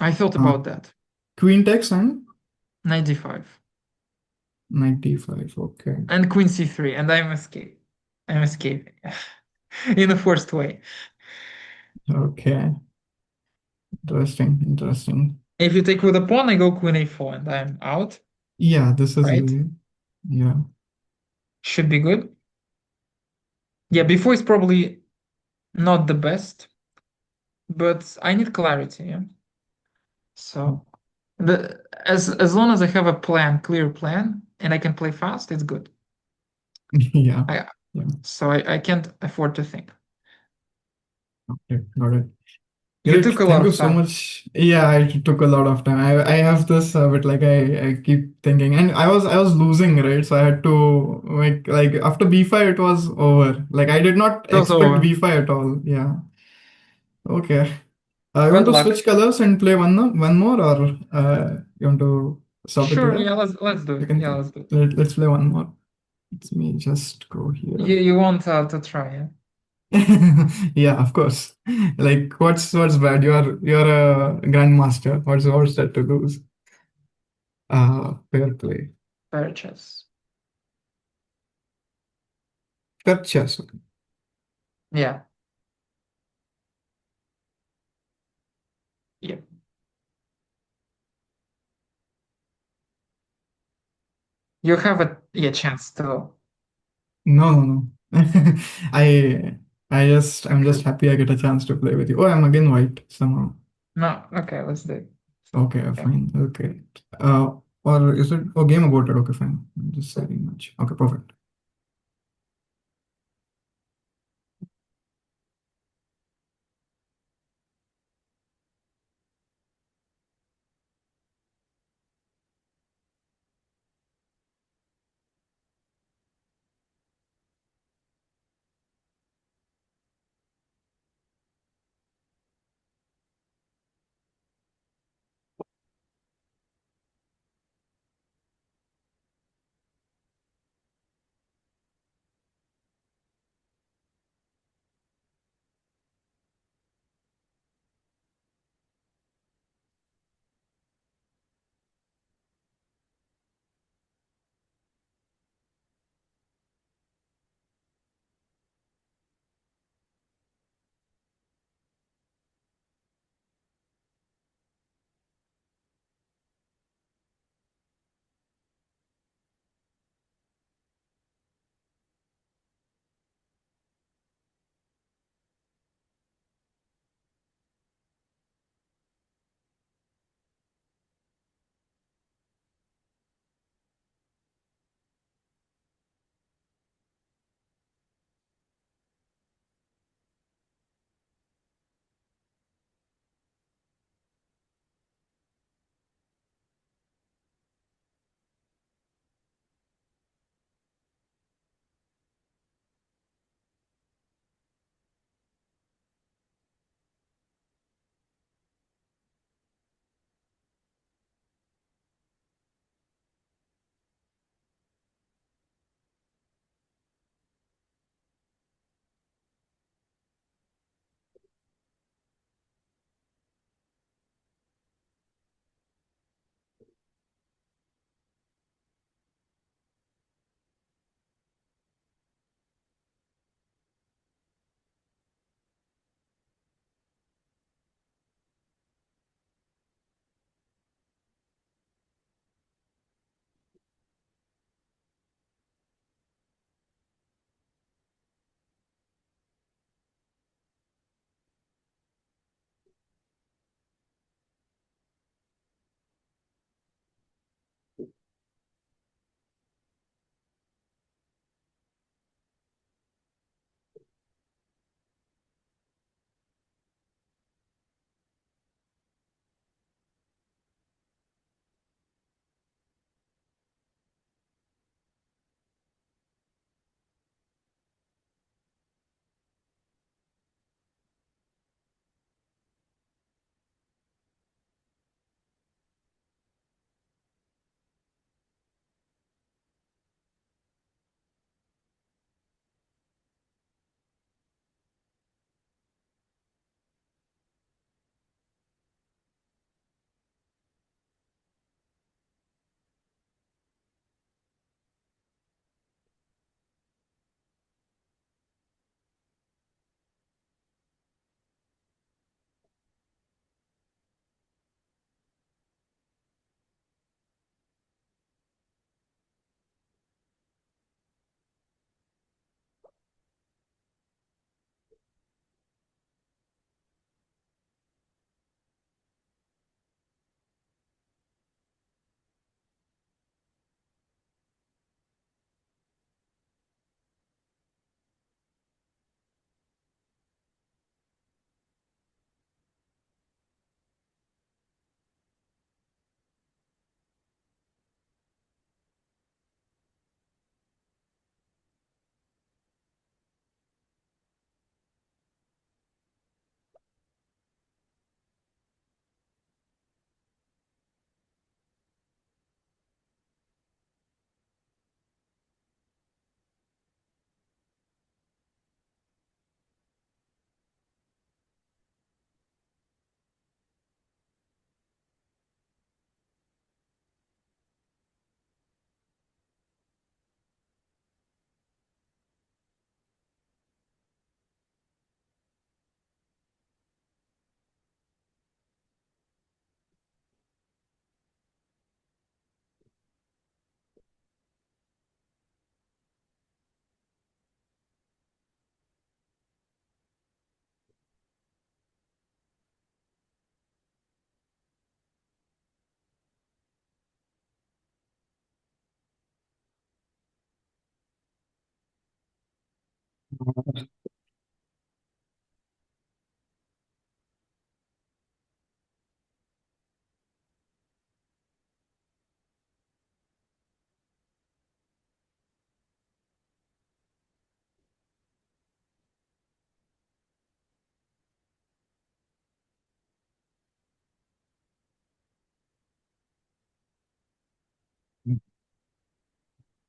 B: I thought
A: Uh,
B: about that.
A: Queen takes and
B: Knight d5
A: 95. Okay.
B: and queen c3, and I'm escaping. I'm escaping in a forced way.
A: Okay. Interesting. Interesting.
B: If you take with a pawn, I go queen a4, and I'm out.
A: Yeah, this is
B: Right?
A: yeah.
B: Should be good. Yeah, before is probably not the best, but I need clarity. Yeah. So the as long as I have a plan, clear plan, and I can play fast, it's good.
A: Yeah.
B: I
A: Yeah.
B: so I can't afford to think.
A: Okay. Got it.
B: You
A: Great.
B: took a lot
A: Thank you
B: of
A: so
B: time.
A: much. Yeah, it took a lot of time. I have this bit like I keep thinking, and I was losing, right? So I had to like after B5 it was over. Like I did not
B: It was
A: expect
B: over.
A: B5 at all. Yeah. Okay. You want
B: Good
A: to
B: luck.
A: switch colors and play one more, or you want to stop it
B: Sure,
A: here?
B: yeah, let's do
A: You
B: it.
A: can
B: Yeah,
A: play.
B: let's do it.
A: Let's play one more. Let me just go here.
B: You want to try, yeah?
A: Yeah, of course. Like, what's bad? You're a grandmaster. What's that to lose? Fair play.
B: Fair chess.
A: Fair chess. Okay.
B: Yeah, yeah. You have a yeah chance to.
A: No, no, no. I I'm just
B: Okay.
A: happy I get a chance to play with you. Oh, I'm again white somehow.
B: No, okay, let's do it.
A: Okay,
B: Yeah.
A: fine. Okay. Or is it? Oh, game aborted. Okay, fine. I'm just saying much. Okay, perfect.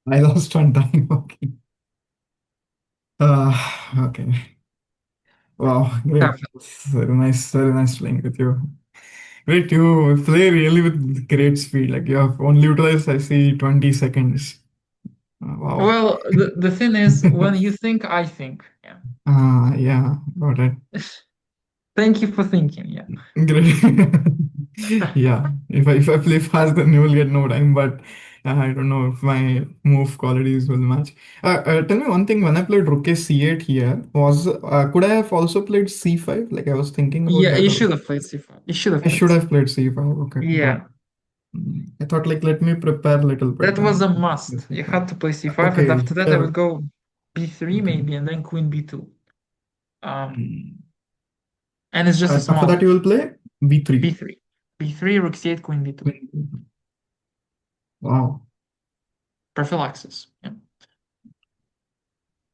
A: I lost on time. Okay. Okay. Wow, great.
B: Definitely.
A: Very nice playing with you. Great, you play really with great speed. Like you have only utilized, I see, 20 seconds. Wow.
B: Well, the thing is, when you think, I think. Yeah.
A: Yeah, got it.
B: Thank you for thinking. Yeah.
A: Great. Yeah, if I play fast, then you will get no time. But I don't know if my move qualities will match. Tell me one thing. When I played Rook C8 here, was could I have also played C5? Like I was thinking about
B: Yeah,
A: that,
B: you
A: or
B: should have played C5. You should have
A: I
B: played
A: should have
B: C5.
A: played C5. Okay, but
B: Yeah,
A: I thought like let me prepare a little bit
B: that was
A: then.
B: a
A: Yes,
B: must. You
A: C5.
B: had to play C5, and
A: Okay,
B: after that I would
A: tell.
B: go B3
A: Okay.
B: maybe, and then Queen B2. Um,
A: Mm.
B: and it's just a
A: After
B: small
A: that, you
B: move.
A: will play B3.
B: B3. B3, Rook C8, Queen B2.
A: Wow.
B: Prophylaxis. Yeah.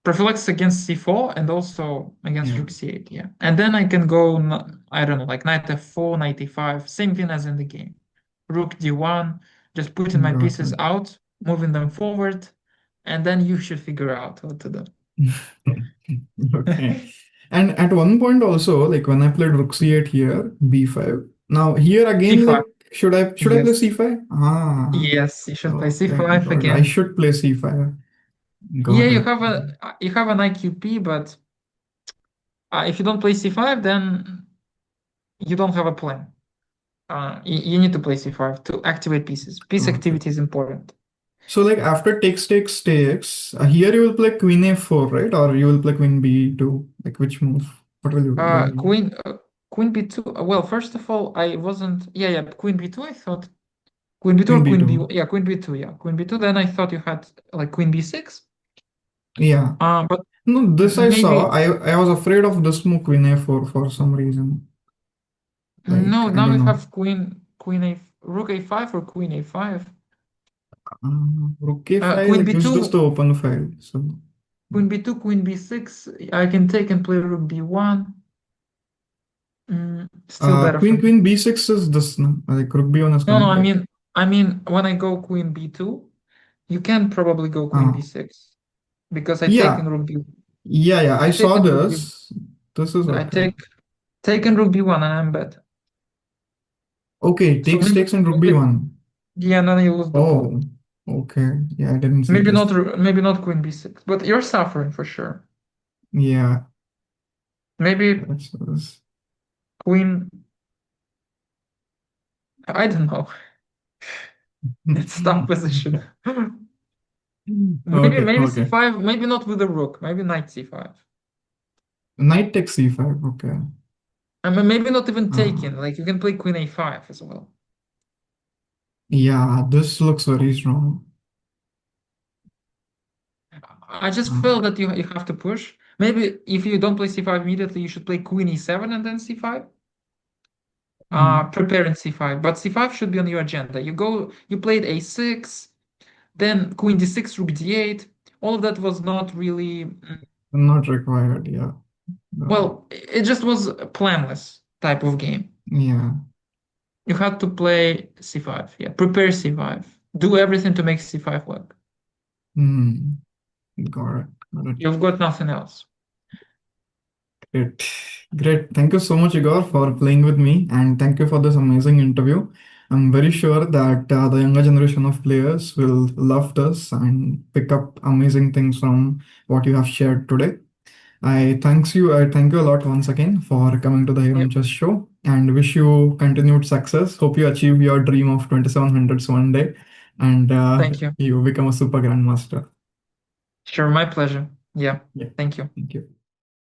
B: Prophylaxis against C4 and also against
A: Yeah,
B: Rook C8. Yeah. And then I can go, I don't know, like Knight F4, Knight E5, same thing as in the game. Rook D1, just putting my
A: got
B: pieces
A: it.
B: out, moving them forward, and then you should figure out what to do.
A: Okay. And at one point also, like when I played Rook C8 here, B5. Now here again,
B: C5.
A: like should I play
B: Yes.
A: C5? Ah,
B: Yes, you should play
A: okay,
B: C5
A: got it. I
B: again.
A: should play C5.
B: Yeah,
A: Got it.
B: you have an IQP, but if you don't play C5, then you don't have a plan. You need to play C5 to activate pieces. Piece
A: Got it.
B: activity is important.
A: So like after takes, here you will play Queen A4, right? Or you will play Queen B2. Like which move? What will you do?
B: Queen B2. Well, first of all, I wasn't. Yeah, Queen B2. I thought Queen B2
A: Queen
B: or Queen B.
A: B2.
B: Yeah, Queen B2. Yeah, Queen B2. Then I thought you had like Queen B6.
A: Yeah.
B: But
A: No, this I saw.
B: maybe
A: I was afraid of this move Queen A4 for some reason. Like
B: no.
A: I
B: Now
A: don't
B: you
A: know.
B: have Queen A, Rook A5 or Queen A5.
A: Rook A5,
B: Queen
A: like use this
B: B2,
A: to open file. So
B: Queen B2, Queen B6. I can take and play Rook B1. Still better for
A: Queen
B: me.
A: Queen B6 is this no? Like Rook B1 is
B: No, no.
A: coming, right?
B: I mean, when I go Queen B2, you can probably go Queen
A: Uh,
B: B6 because I take in
A: yeah,
B: Rook B.
A: yeah. I
B: I take
A: saw
B: in Rook B.
A: this. This is
B: I
A: okay.
B: take in Rook B1 and I'm better.
A: Okay,
B: So
A: takes and Rook B1.
B: yeah, and then you lose the pawn.
A: Oh, okay. Yeah, I didn't see this.
B: Maybe not Queen B6, but you're suffering for sure.
A: Yeah,
B: Maybe
A: that's
B: Queen. I don't know. It's tough position.
A: okay,
B: Maybe
A: okay.
B: C5. Maybe not with the rook. Maybe Knight C5.
A: Knight takes C5. Okay.
B: I mean, maybe not even
A: Uh,
B: taken. Like you can play Queen A5 as well.
A: yeah, this looks very strong.
B: I just
A: Uh,
B: feel that you have to push. Maybe if you don't play C5 immediately, you should play Queen E7 and then C5.
A: mm,
B: Preparing C5, but C5 should be on your agenda. You played A6, then Queen D6, Rook D8. All of that was not really,
A: not required. Yeah.
B: well, it just was a planless type of game.
A: Yeah.
B: You had to play C5, yeah, prepare C5, do everything to make C5 work.
A: Mm, got it. Got it.
B: You've got nothing else.
A: Great. Great. Thank you so much, Igor, for playing with me. And thank you for this amazing interview. I'm very sure that the younger generation of players will love this and pick up amazing things from what you have shared today. I thank you a lot once again for coming to the
B: Yep.
A: Heramb Chess Show and wish you continued success. Hope you achieve your dream of 2700s one day and
B: Thank you.
A: you become a super grandmaster.
B: Sure, my pleasure. Yeah,
A: Yeah.
B: thank you.
A: Thank you.